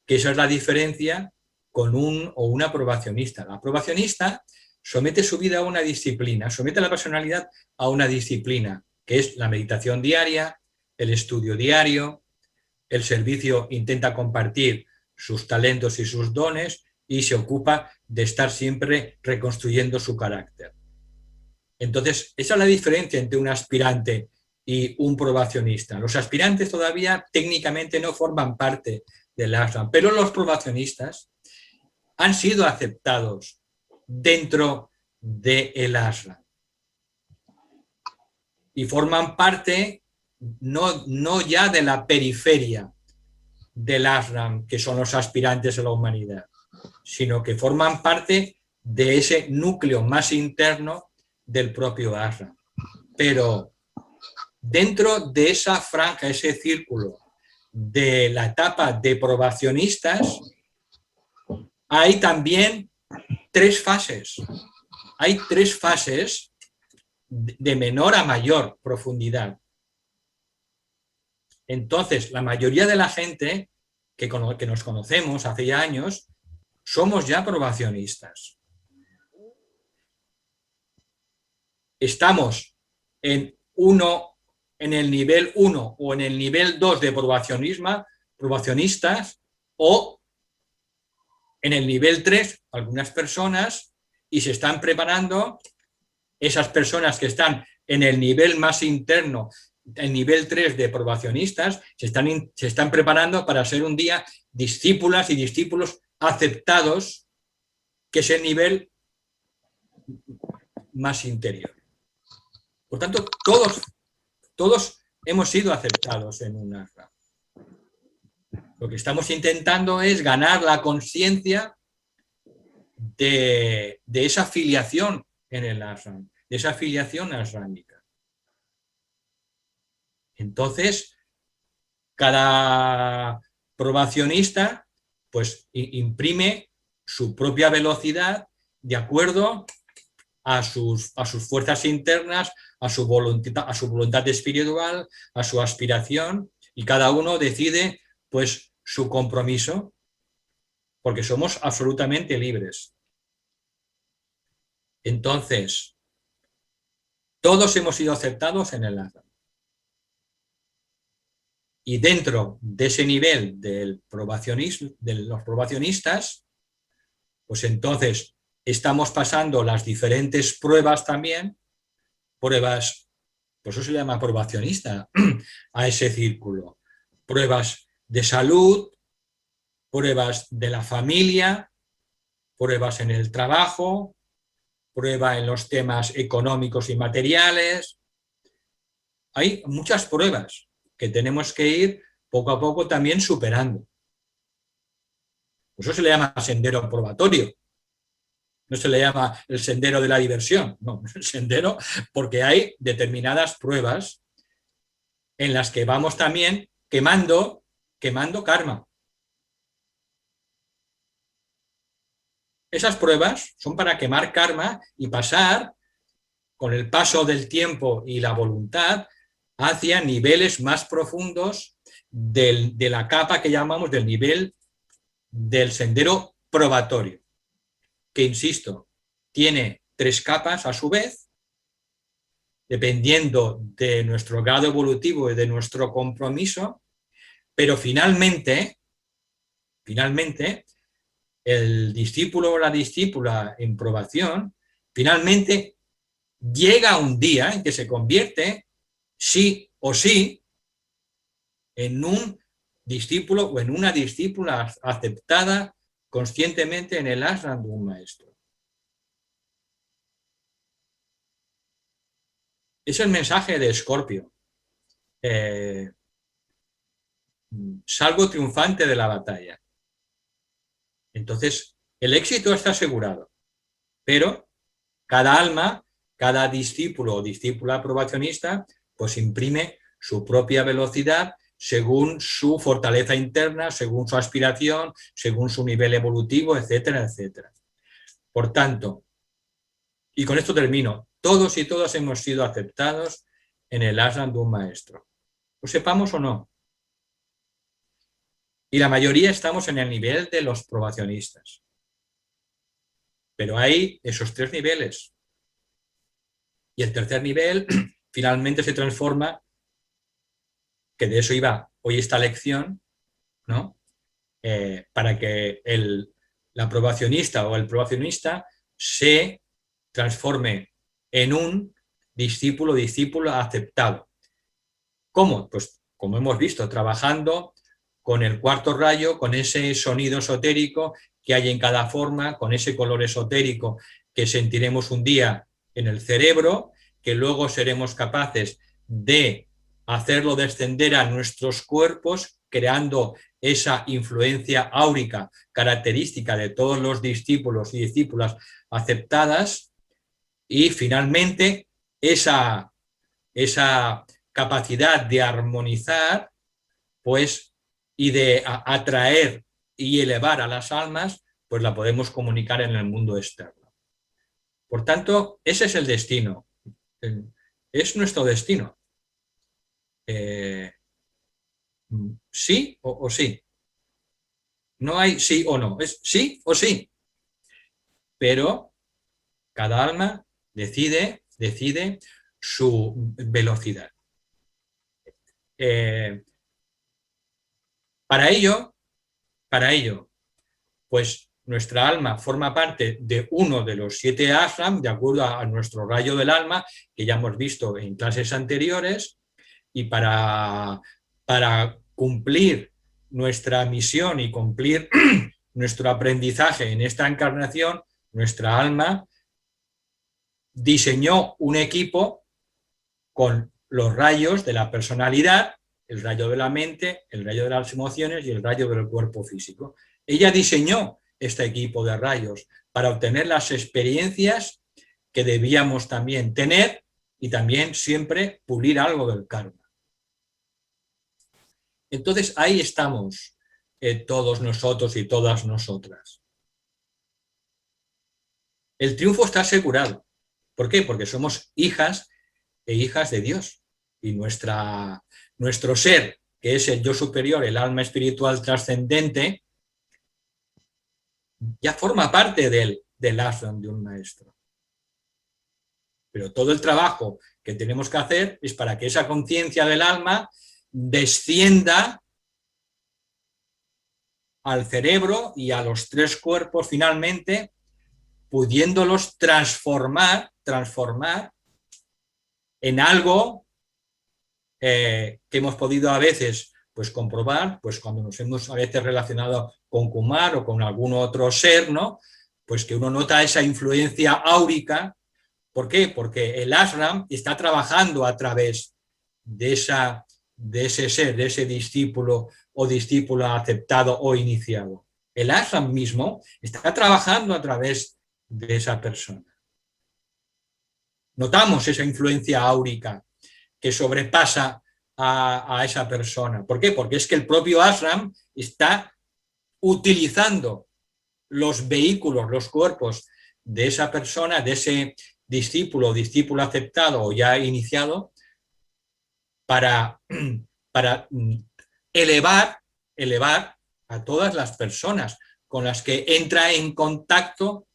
que esa es la diferencia con un o una probacionista. La probacionista somete su vida a una disciplina, somete la personalidad a una disciplina, que es la meditación diaria, el estudio diario, el servicio, intenta compartir sus talentos y sus dones y se ocupa de estar siempre reconstruyendo su carácter. Entonces, esa es la diferencia entre un aspirante y un probacionista. Los aspirantes todavía técnicamente no forman parte del ashram, pero los probacionistas han sido aceptados dentro del ashram y forman parte no ya de la periferia del ashram, que son los aspirantes a la humanidad, sino que forman parte de ese núcleo más interno del propio ashram. Pero dentro de esa franja, ese círculo de la etapa de probacionistas, hay también 3 fases. Hay 3 fases de menor a mayor profundidad. Entonces, la mayoría de la gente que nos conocemos hace ya años, somos ya probacionistas. Estamos en el nivel 1 o en el nivel 2 de probacionistas, o en el nivel 3 algunas personas, y se están preparando esas personas que están en el nivel más interno, el nivel 3 de probacionistas, se están preparando para ser un día discípulas y discípulos aceptados, que es el nivel más interior. Por tanto, todos hemos sido aceptados en un ashram. Lo que estamos intentando es ganar la conciencia de esa filiación en el ashram, de esa filiación ashrámica. Entonces, cada probacionista pues imprime su propia velocidad de acuerdo a sus fuerzas internas, a su voluntad espiritual, a su aspiración, y cada uno decide pues su compromiso, porque somos absolutamente libres. Entonces, todos hemos sido aceptados en el ashram. Y dentro de ese nivel de los probacionistas, pues entonces estamos pasando las diferentes pruebas también, pruebas, pues eso se llama probacionista, a ese círculo. Pruebas de salud, pruebas de la familia, pruebas en el trabajo, prueba en los temas económicos y materiales. Hay muchas pruebas que tenemos que ir poco a poco también superando. Eso se le llama sendero probatorio. No se le llama el sendero de la diversión, no, el sendero porque hay determinadas pruebas en las que vamos también quemando karma. Esas pruebas son para quemar karma y pasar, con el paso del tiempo y la voluntad, hacia niveles más profundos de la capa que llamamos del nivel del sendero probatorio, que, insisto, tiene 3 capas a su vez, dependiendo de nuestro grado evolutivo y de nuestro compromiso, pero finalmente, el discípulo o la discípula en probación, finalmente llega un día en que se convierte, sí o sí, en un discípulo o en una discípula aceptada conscientemente en el ashram de un maestro. Es el mensaje de Escorpio. Salgo triunfante de la batalla. Entonces, el éxito está asegurado, pero cada alma, cada discípulo o discípula probacionista, pues imprime su propia velocidad según su fortaleza interna, según su aspiración, según su nivel evolutivo, etcétera, etcétera. Por tanto, y con esto termino, todos y todas hemos sido aceptados en el ashram de un maestro. Lo sepamos o no. Y la mayoría estamos en el nivel de los probacionistas. Pero hay esos 3 niveles. Y el tercer nivel finalmente se transforma, que de eso iba hoy esta lección, ¿no? Para que la probacionista o el probacionista se transforme en un discípulo aceptado. ¿Cómo? Pues como hemos visto, trabajando con el 4º rayo, con ese sonido esotérico que hay en cada forma, con ese color esotérico que sentiremos un día en el cerebro, que luego seremos capaces de hacerlo descender a nuestros cuerpos, creando esa influencia áurica característica de todos los discípulos y discípulas aceptadas, y finalmente esa capacidad de armonizar, pues, y de atraer y elevar a las almas, pues la podemos comunicar en el mundo externo. Por tanto, ese es el destino. Es nuestro destino. Sí o sí. No hay sí o no. Es sí o sí. Pero cada alma decide su velocidad. Para ello, pues nuestra alma forma parte de uno de los 7 ashram, de acuerdo a nuestro rayo del alma, que ya hemos visto en clases anteriores, y para cumplir nuestra misión y cumplir nuestro aprendizaje en esta encarnación, nuestra alma diseñó un equipo con los rayos de la personalidad, el rayo de la mente, el rayo de las emociones y el rayo del cuerpo físico. Ella diseñó este equipo de rayos para obtener las experiencias que debíamos también tener y también siempre pulir algo del karma. Entonces ahí estamos todos nosotros y todas nosotras. El triunfo está asegurado. ¿Por qué? Porque somos hijas e hijas de Dios. Y nuestro ser, que es el yo superior, el alma espiritual trascendente, ya forma parte del ashram de un maestro. Pero todo el trabajo que tenemos que hacer es para que esa conciencia del alma descienda al cerebro y a los 3 cuerpos finalmente, pudiéndolos transformar en algo que hemos podido a veces pues comprobar, pues cuando nos hemos a veces relacionado con Kumar o con algún otro ser, ¿no? Pues que uno nota esa influencia áurica. ¿Por qué? Porque el ashram está trabajando a través de ese ser, de ese discípulo o discípula aceptado o iniciado. El ashram mismo está trabajando a través de esa persona. Notamos esa influencia áurica que sobrepasa a esa persona. ¿Por qué? Porque es que el propio ashram está utilizando los vehículos, los cuerpos de esa persona, de ese discípulo o discípulo aceptado o ya iniciado, para elevar a todas las personas con las que entra en contacto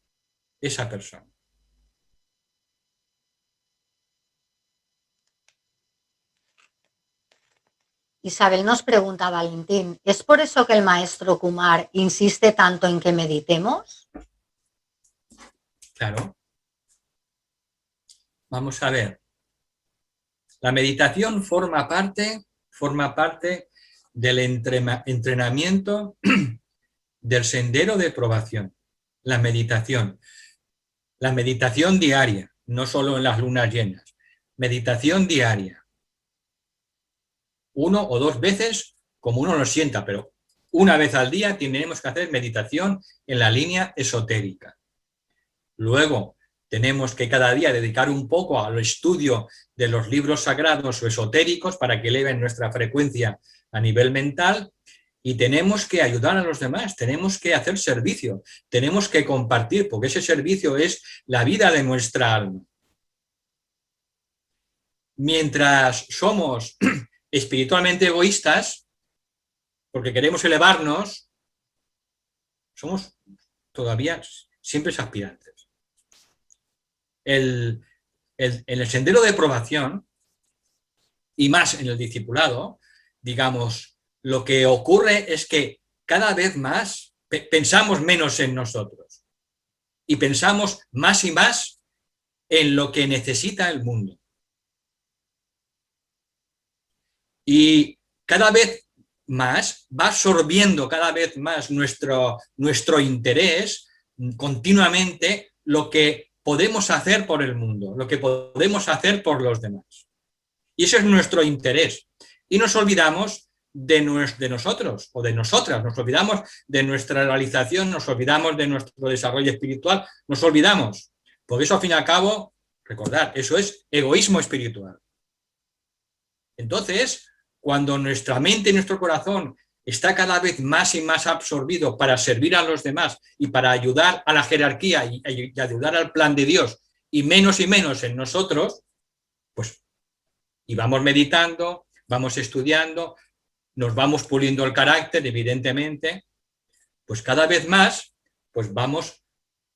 esa persona. Isabel nos pregunta, Valentín, ¿es por eso que el maestro Kumar insiste tanto en que meditemos? Claro. Vamos a ver. La meditación forma parte del entrenamiento del sendero de probación. La meditación diaria, no solo en las lunas llenas. Meditación diaria. 1 o 2 veces, como uno lo sienta, pero una vez al día tenemos que hacer meditación en la línea esotérica. Luego, tenemos que cada día dedicar un poco al estudio de los libros sagrados o esotéricos para que eleven nuestra frecuencia a nivel mental, y tenemos que ayudar a los demás, tenemos que hacer servicio, tenemos que compartir, porque ese servicio es la vida de nuestra alma. Mientras somos espiritualmente egoístas, porque queremos elevarnos, somos todavía siempre aspirantes. En el sendero de probación, y más en el discipulado, digamos, lo que ocurre es que cada vez más pensamos menos en nosotros y pensamos más y más en lo que necesita el mundo. Y cada vez más va absorbiendo cada vez más nuestro interés continuamente lo que podemos hacer por el mundo, lo que podemos hacer por los demás. Y ese es nuestro interés. Y nos olvidamos de nosotros o de nosotras, nos olvidamos de nuestra realización, nos olvidamos de nuestro desarrollo espiritual, nos olvidamos. Porque eso, al fin y al cabo, recordad, eso es egoísmo espiritual. Entonces, cuando nuestra mente y nuestro corazón está cada vez más y más absorbido para servir a los demás y para ayudar a la jerarquía y ayudar al plan de Dios, y menos en nosotros, pues, y vamos meditando, vamos estudiando, nos vamos puliendo el carácter, evidentemente, pues cada vez más, pues vamos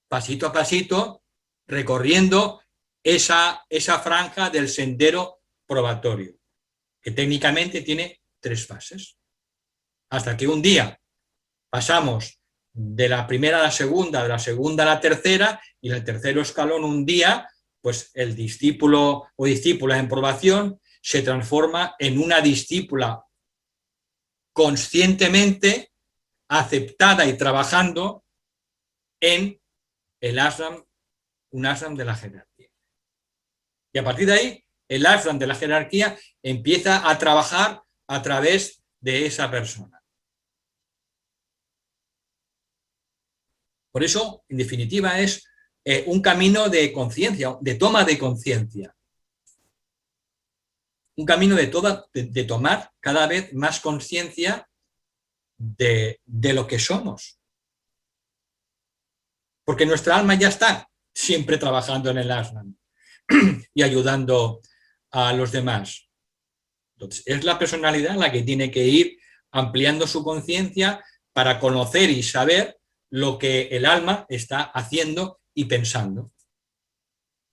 pasito a pasito recorriendo esa franja del sendero probatorio, que técnicamente tiene 3 fases. Hasta que un día pasamos de la primera a la segunda, de la segunda a la tercera, y en el tercer escalón un día, pues el discípulo o discípula en probación se transforma en una discípula conscientemente aceptada y trabajando en el ashram, un ashram de la jerarquía. Y a partir de ahí, el ashram de la jerarquía empieza a trabajar a través de esa persona. Por eso, en definitiva, es un camino de conciencia, de toma de conciencia. Un camino de tomar cada vez más conciencia de lo que somos. Porque nuestra alma ya está siempre trabajando en el ashram y ayudando a los demás. Entonces, es la personalidad la que tiene que ir ampliando su conciencia para conocer y saber lo que el alma está haciendo y pensando.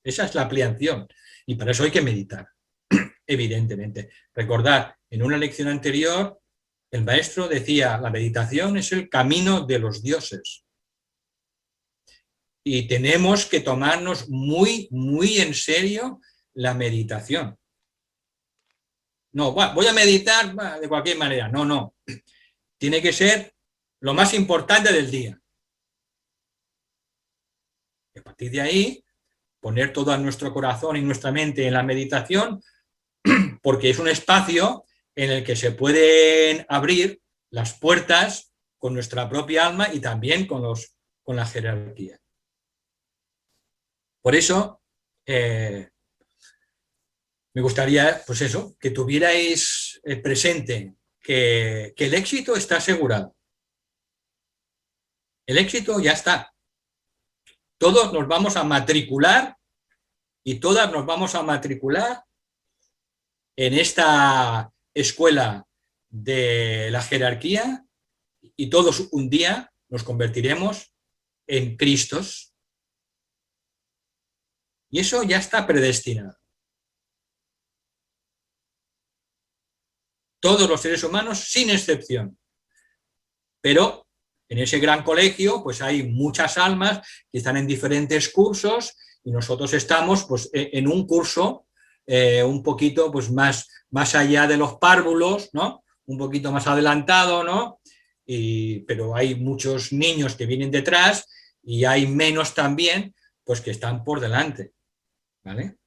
Esa es la ampliación. Y para eso hay que meditar, evidentemente. Recordad, En una lección anterior, el maestro decía, la meditación es el camino de los dioses. Y tenemos que tomarnos muy, muy en serio la meditación. No, voy a meditar de cualquier manera. No, no. Tiene que ser lo más importante del día. Y a partir de ahí, poner todo nuestro corazón y nuestra mente en la meditación, porque es un espacio en el que se pueden abrir las puertas con nuestra propia alma y también con la jerarquía. Por eso, me gustaría, pues eso, que tuvierais presente que el éxito está asegurado. El éxito ya está. Todos nos vamos a matricular y todas nos vamos a matricular en esta escuela de la jerarquía y todos un día nos convertiremos en Cristos. Y eso ya está predestinado. Todos los seres humanos, sin excepción. Pero en ese gran colegio, pues hay muchas almas que están en diferentes cursos y nosotros estamos pues, en un curso un poquito pues, más allá de los párvulos, ¿no? Un poquito más adelantado, ¿no? Pero hay muchos niños que vienen detrás y hay menos también pues, que están por delante, ¿vale?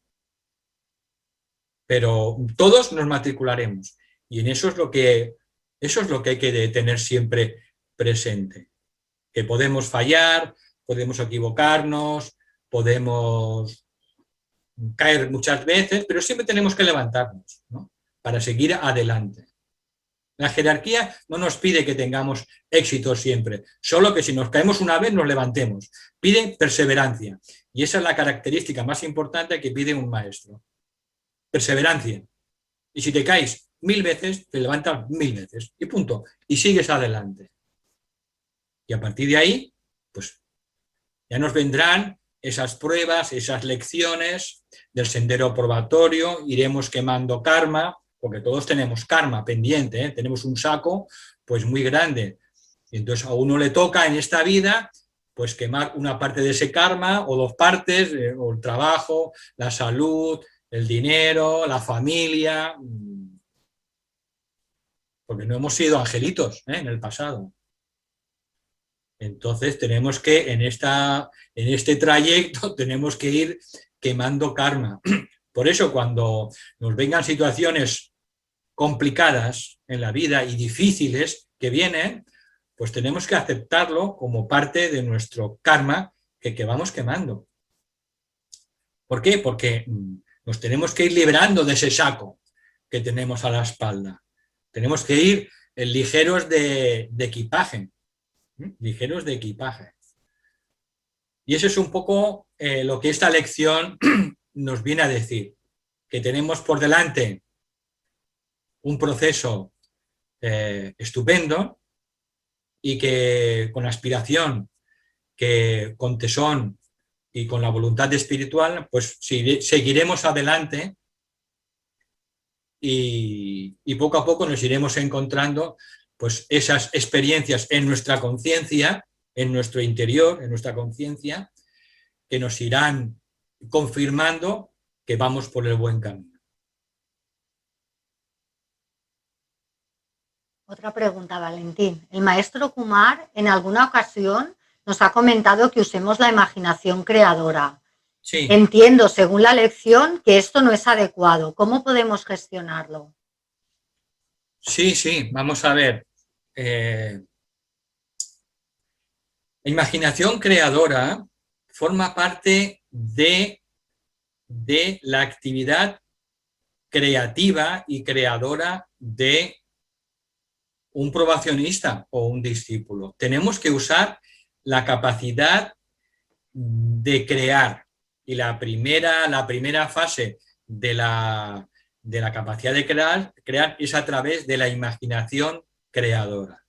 Pero todos nos matricularemos y en eso es lo que hay que tener siempre presente, que podemos fallar, podemos equivocarnos, podemos caer muchas veces, pero siempre tenemos que levantarnos, ¿no? Para seguir adelante. La jerarquía no nos pide que tengamos éxito siempre, solo que si nos caemos una vez nos levantemos. Pide perseverancia y esa es la característica más importante que pide un maestro. Perseverancia. Y si te caes 1000 veces, te levantas 1000 veces y punto. Y sigues adelante. Y a partir de ahí, pues ya nos vendrán esas pruebas, esas lecciones del sendero probatorio, iremos quemando karma, porque todos tenemos karma pendiente, ¿eh? Tenemos un saco pues muy grande. Y entonces a uno le toca en esta vida pues quemar una parte de ese karma o dos partes, o el trabajo, la salud, el dinero, la familia, porque no hemos sido angelitos en el pasado. Entonces tenemos que, en este trayecto, tenemos que ir quemando karma. Por eso cuando nos vengan situaciones complicadas en la vida y difíciles que vienen, pues tenemos que aceptarlo como parte de nuestro karma que vamos quemando. ¿Por qué? Porque nos tenemos que ir liberando de ese saco que tenemos a la espalda. Tenemos que ir ligeros de equipaje. Ligeros de equipaje. Y eso es un poco lo que esta lección nos viene a decir, que tenemos por delante un proceso estupendo y que con aspiración, que con tesón y con la voluntad espiritual, pues seguiremos adelante y poco a poco nos iremos encontrando pues esas experiencias en nuestra conciencia, en nuestro interior, en nuestra conciencia, que nos irán confirmando que vamos por el buen camino. Otra pregunta, Valentín. El maestro Kumar en alguna ocasión nos ha comentado que usemos la imaginación creadora. Sí. Entiendo, según la lección, que esto no es adecuado. ¿Cómo podemos gestionarlo? Sí, vamos a ver. La imaginación creadora forma parte de la actividad creativa y creadora de un probacionista o un discípulo. Tenemos que usar la capacidad de crear. Y la primera fase de la capacidad de crear es a través de la imaginación creadora.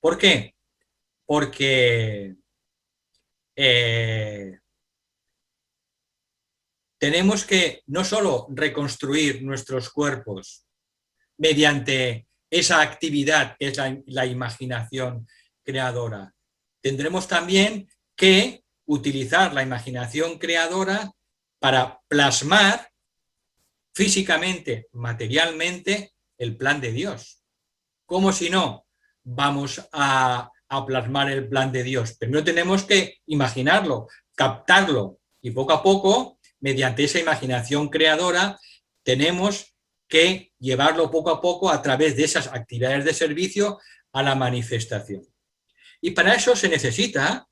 ¿Por qué? Porque tenemos que no solo reconstruir nuestros cuerpos mediante esa actividad que es la imaginación creadora, tendremos también que utilizar la imaginación creadora para plasmar físicamente, materialmente, el plan de Dios. ¿Cómo si no vamos a plasmar el plan de Dios? Primero tenemos que imaginarlo, captarlo, y poco a poco, mediante esa imaginación creadora, tenemos que llevarlo poco a poco a través de esas actividades de servicio a la manifestación. Y para eso se necesita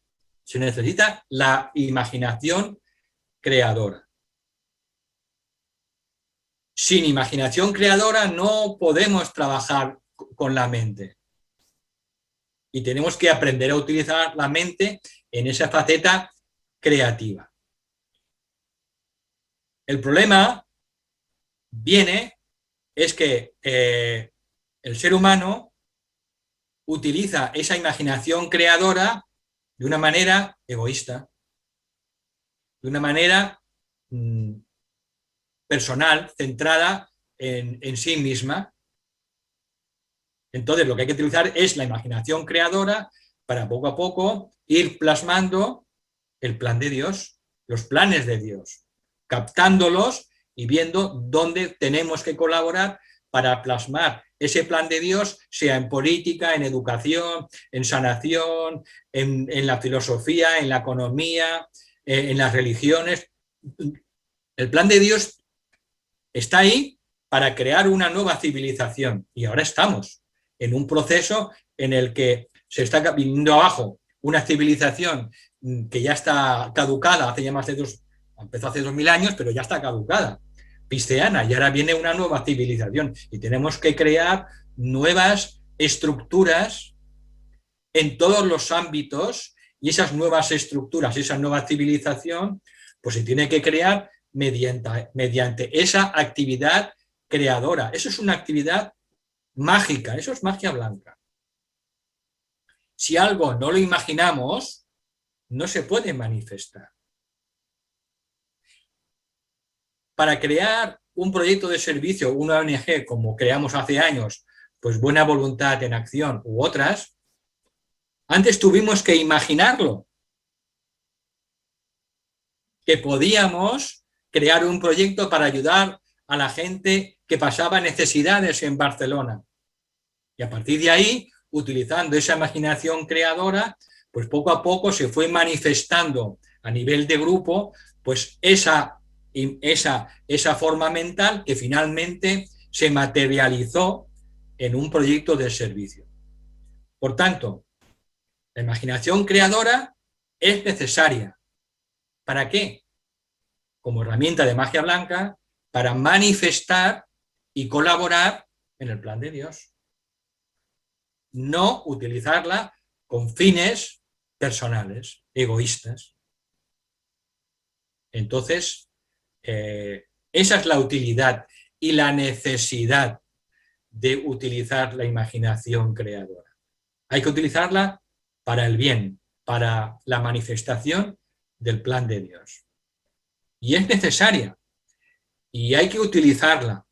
la imaginación creadora. Sin imaginación creadora no podemos trabajar con la mente. Y tenemos que aprender a utilizar la mente en esa faceta creativa. El problema es que el ser humano utiliza esa imaginación creadora de una manera egoísta, de una manera personal, centrada en sí misma. Entonces lo que hay que utilizar es la imaginación creadora para poco a poco ir plasmando el plan de Dios, los planes de Dios, captándolos y viendo dónde tenemos que colaborar para plasmar ese plan de Dios, sea en política, en educación, en sanación, en la filosofía, en la economía, en las religiones. El plan de Dios está ahí para crear una nueva civilización y ahora estamos en un proceso en el que se está viniendo abajo una civilización que ya está caducada, empezó hace 2000 años, pero ya está caducada, pisceana, y ahora viene una nueva civilización y tenemos que crear nuevas estructuras en todos los ámbitos, y esas nuevas estructuras, esa nueva civilización, pues se tiene que crear mediante esa actividad creadora. Eso es una actividad mágica, eso es magia blanca. Si algo no lo imaginamos, no se puede manifestar. Para crear un proyecto de servicio, una ONG, como creamos hace años, pues Buena Voluntad en Acción u otras, antes tuvimos que imaginarlo. Que podíamos crear un proyecto para ayudar a la gente que pasaba necesidades en Barcelona. Y a partir de ahí, utilizando esa imaginación creadora, pues poco a poco se fue manifestando a nivel de grupo, pues esa forma mental que finalmente se materializó en un proyecto de servicio. Por tanto, la imaginación creadora es necesaria. ¿Para qué? Como herramienta de magia blanca, para manifestar y colaborar en el plan de Dios. No utilizarla con fines personales, egoístas. Entonces, esa es la utilidad y la necesidad de utilizar la imaginación creadora. Hay que utilizarla para el bien, para la manifestación del plan de Dios. Y es necesaria, y hay que utilizarla.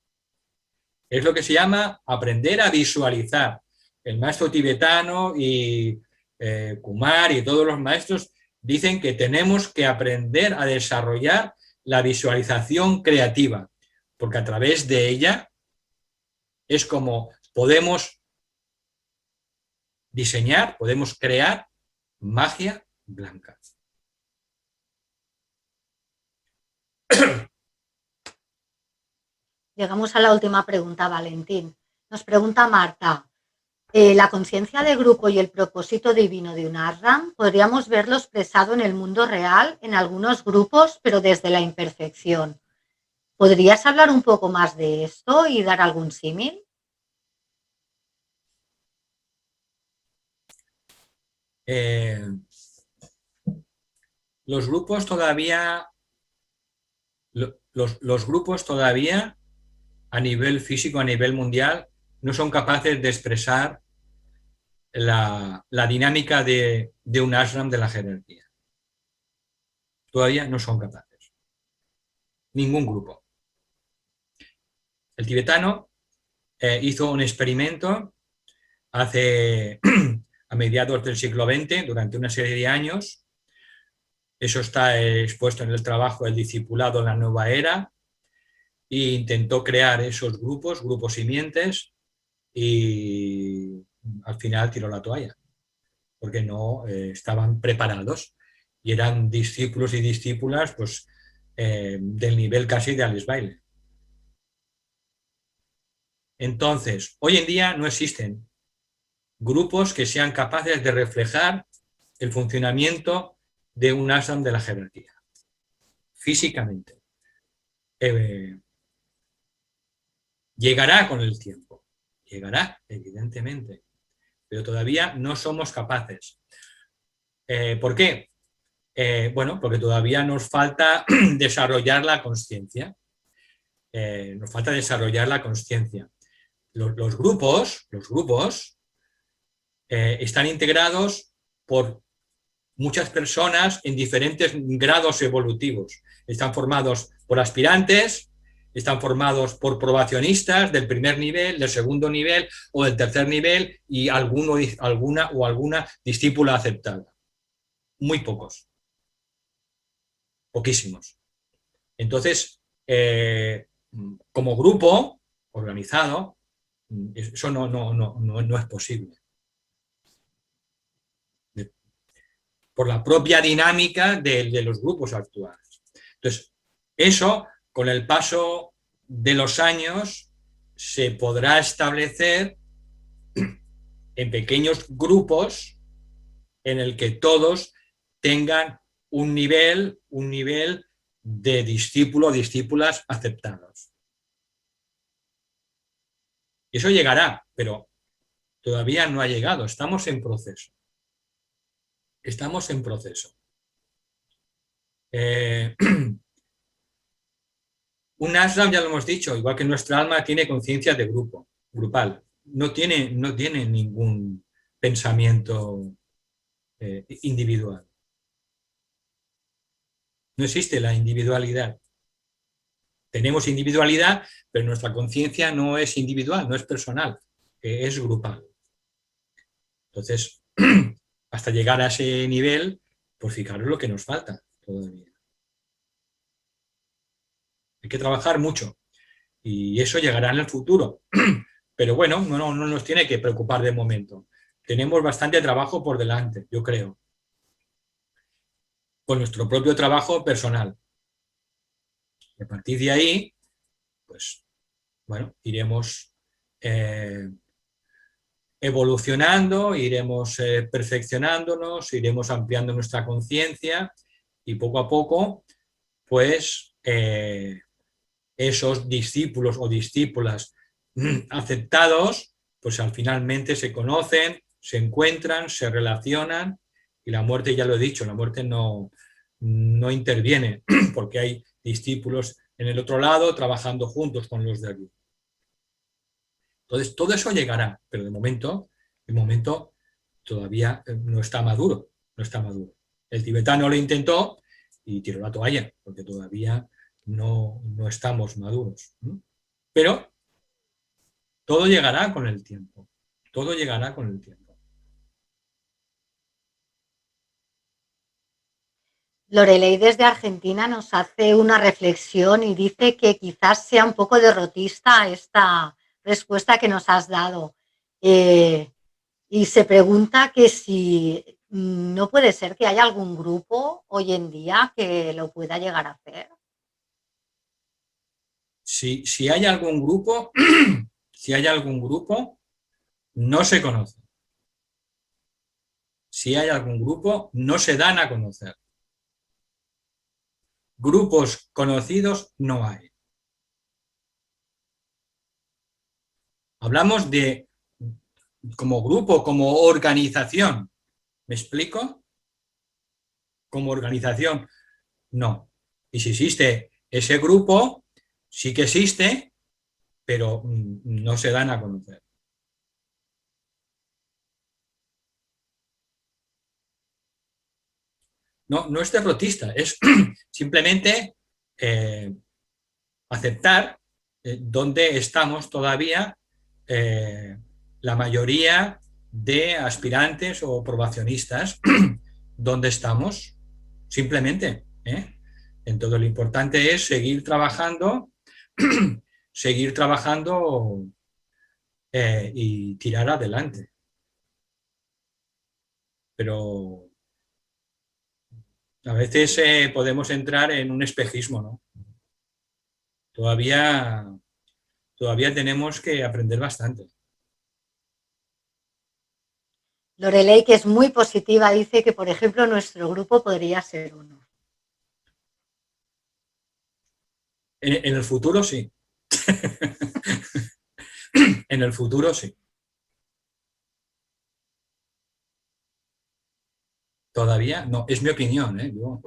Es lo que se llama aprender a visualizar. El maestro tibetano y Kumar y todos los maestros dicen que tenemos que aprender a desarrollar la visualización creativa, porque a través de ella es como podemos diseñar, podemos crear magia blanca. Llegamos a la última pregunta, Valentín. Nos pregunta Marta, ¿la conciencia de grupo y el propósito divino de un ashram podríamos verlo expresado en el mundo real, en algunos grupos, pero desde la imperfección? ¿Podrías hablar un poco más de esto y dar algún símil? Los grupos todavía a nivel físico, a nivel mundial, no son capaces de expresar la dinámica de un ashram, de la jerarquía. Todavía no son capaces. ningún grupo. El tibetano hizo un experimento a mediados del siglo XX, durante una serie de años. Eso está expuesto en el trabajo El discipulado en la nueva era, e intentó crear esos grupos simientes, y al final tiró la toalla, porque no estaban preparados y eran discípulos y discípulas pues, del nivel casi de Alice Bailey. Entonces, hoy en día no existen grupos que sean capaces de reflejar el funcionamiento de un ashram de la jerarquía, físicamente. Llegará con el tiempo, llegará, evidentemente, pero todavía no somos capaces. ¿Por qué? Bueno, porque todavía nos falta desarrollar la consciencia. Nos falta desarrollar la consciencia. Los grupos están integrados por muchas personas en diferentes grados evolutivos. Están formados por aspirantes, están formados por probacionistas del primer nivel, del segundo nivel o del tercer nivel, y alguna discípula aceptada. Muy pocos. Poquísimos. Entonces, como grupo organizado, eso no es posible. Por la propia dinámica de los grupos actuales. Entonces, eso, con el paso de los años, se podrá establecer en pequeños grupos en el que todos tengan un nivel de discípulo o discípulas aceptados. Y eso llegará, pero todavía no ha llegado, estamos en proceso. Estamos en proceso. Un ashram, ya lo hemos dicho, igual que nuestra alma, tiene conciencia de grupo, grupal. No tiene ningún pensamiento individual. No existe la individualidad. Tenemos individualidad, pero nuestra conciencia no es individual, no es personal, es grupal. Entonces, hasta llegar a ese nivel, pues fijaros lo que nos falta todavía. Hay que trabajar mucho y eso llegará en el futuro. Pero bueno, no nos tiene que preocupar de momento. Tenemos bastante trabajo por delante, yo creo, con nuestro propio trabajo personal. Y a partir de ahí, pues, bueno, iremos evolucionando, iremos perfeccionándonos, iremos ampliando nuestra conciencia, y poco a poco, pues, esos discípulos o discípulas aceptados, pues al finalmente se conocen, se encuentran, se relacionan, y la muerte, ya lo he dicho, la muerte no interviene, porque hay discípulos en el otro lado trabajando juntos con los de aquí. Entonces, todo eso llegará, pero de momento todavía no está maduro, no está maduro. El tibetano lo intentó y tiró la toalla, porque todavía no estamos maduros. Pero todo llegará con el tiempo, todo llegará con el tiempo. Lorelei desde Argentina nos hace una reflexión y dice que quizás sea un poco derrotista esta respuesta que nos has dado. Y se pregunta que si no puede ser que haya algún grupo hoy en día que lo pueda llegar a hacer. Si hay algún grupo, si hay algún grupo, no se conoce. Si hay algún grupo, no se dan a conocer. Grupos conocidos no hay. Hablamos de como grupo, como organización. ¿Me explico? Como organización, no. Y si existe ese grupo, sí que existe, pero no se dan a conocer. No es derrotista, es simplemente aceptar dónde estamos todavía la mayoría de aspirantes o probacionistas, dónde estamos, simplemente. Entonces lo importante es seguir trabajando, y tirar adelante. Pero a veces podemos entrar en un espejismo, ¿no? Todavía tenemos que aprender bastante. Lorelei, que es muy positiva, dice que, por ejemplo, nuestro grupo podría ser uno. En el futuro sí. En el futuro sí. Todavía no, es mi opinión. Yo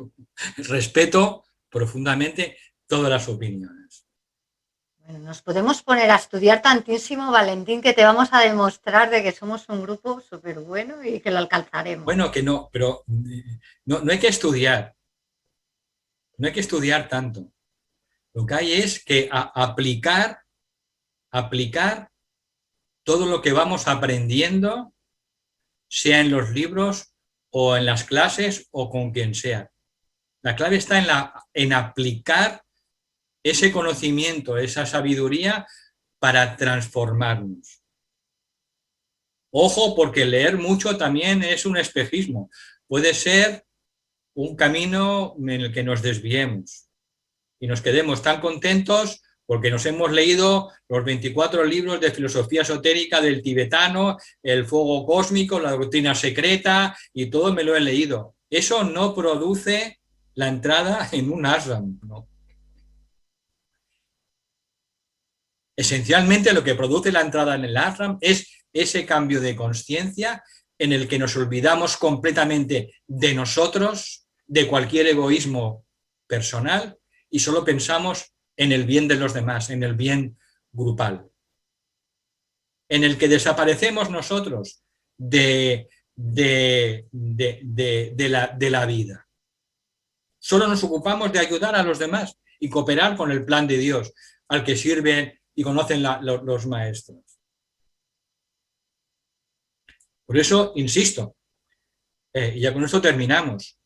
respeto profundamente todas las opiniones. Bueno, nos podemos poner a estudiar tantísimo, Valentín, que te vamos a demostrar de que somos un grupo súper bueno y que lo alcanzaremos. Bueno, que no, pero no hay que estudiar. No hay que estudiar tanto. Lo que hay es que aplicar todo lo que vamos aprendiendo, sea en los libros o en las clases o con quien sea. La clave está en aplicar ese conocimiento, esa sabiduría para transformarnos. Ojo, porque leer mucho también es un espejismo. Puede ser un camino en el que nos desviemos y nos quedemos tan contentos porque nos hemos leído los 24 libros de filosofía esotérica del tibetano, el fuego cósmico, la doctrina secreta, y todo me lo he leído. Eso no produce la entrada en un ashram, ¿no? Esencialmente lo que produce la entrada en el ashram es ese cambio de conciencia en el que nos olvidamos completamente de nosotros, de cualquier egoísmo personal, y solo pensamos en el bien de los demás, en el bien grupal, en el que desaparecemos nosotros de la vida. Solo nos ocupamos de ayudar a los demás y cooperar con el plan de Dios, al que sirven y conocen los maestros. Por eso, insisto, y ya con esto terminamos,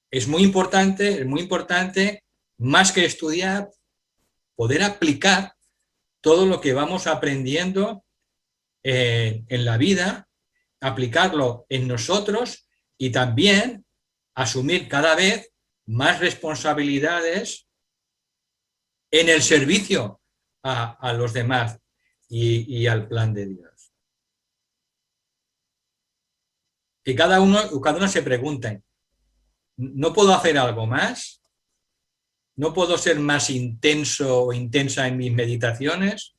es muy importante, más que estudiar, poder aplicar todo lo que vamos aprendiendo en la vida, aplicarlo en nosotros y también asumir cada vez más responsabilidades en el servicio a los demás y al plan de Dios. Que cada uno se pregunte, ¿no puedo hacer algo más? ¿No puedo ser más intenso o intensa en mis meditaciones?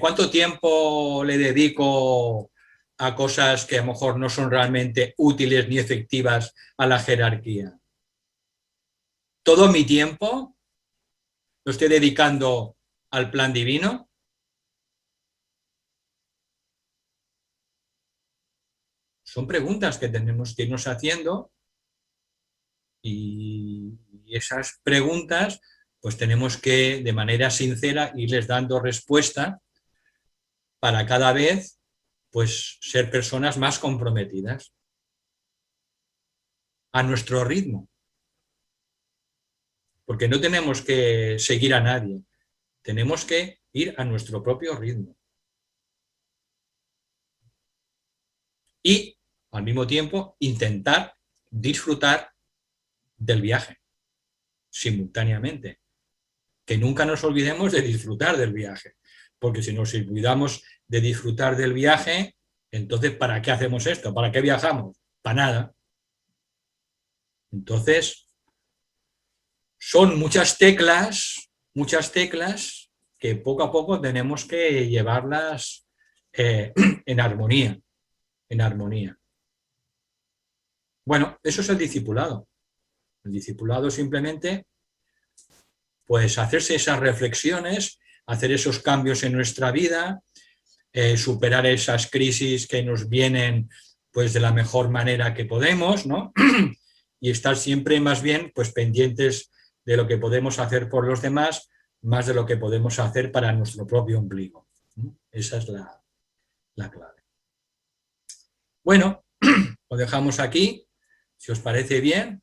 ¿Cuánto tiempo le dedico a cosas que a lo mejor no son realmente útiles ni efectivas a la jerarquía? ¿Todo mi tiempo lo estoy dedicando al plan divino? Son preguntas que tenemos que irnos haciendo, y esas preguntas pues tenemos que de manera sincera irles dando respuesta para cada vez pues ser personas más comprometidas a nuestro ritmo. Porque no tenemos que seguir a nadie, tenemos que ir a nuestro propio ritmo. Y al mismo tiempo intentar disfrutar del viaje simultáneamente. Que nunca nos olvidemos de disfrutar del viaje, porque si nos olvidamos de disfrutar del viaje, entonces ¿para qué hacemos esto? ¿Para qué viajamos? Para nada. Entonces, son muchas teclas que poco a poco tenemos que llevarlas en armonía. Bueno, eso es el discipulado. El discipulado simplemente, pues hacerse esas reflexiones, hacer esos cambios en nuestra vida, superar esas crisis que nos vienen pues de la mejor manera que podemos, ¿no? Y estar siempre más bien pues pendientes de lo que podemos hacer por los demás, más de lo que podemos hacer para nuestro propio ombligo. Esa es la clave. Bueno, lo dejamos aquí, si os parece bien.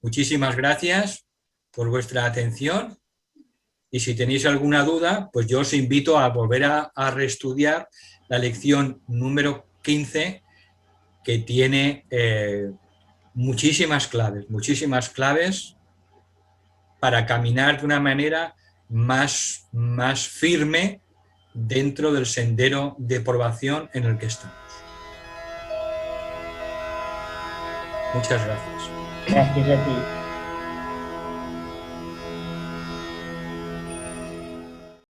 Muchísimas gracias por vuestra atención y si tenéis alguna duda, pues yo os invito a volver a reestudiar la lección número 15, que tiene muchísimas claves para caminar de una manera más firme dentro del sendero de probación en el que estamos. Muchas gracias. Gracias a ti.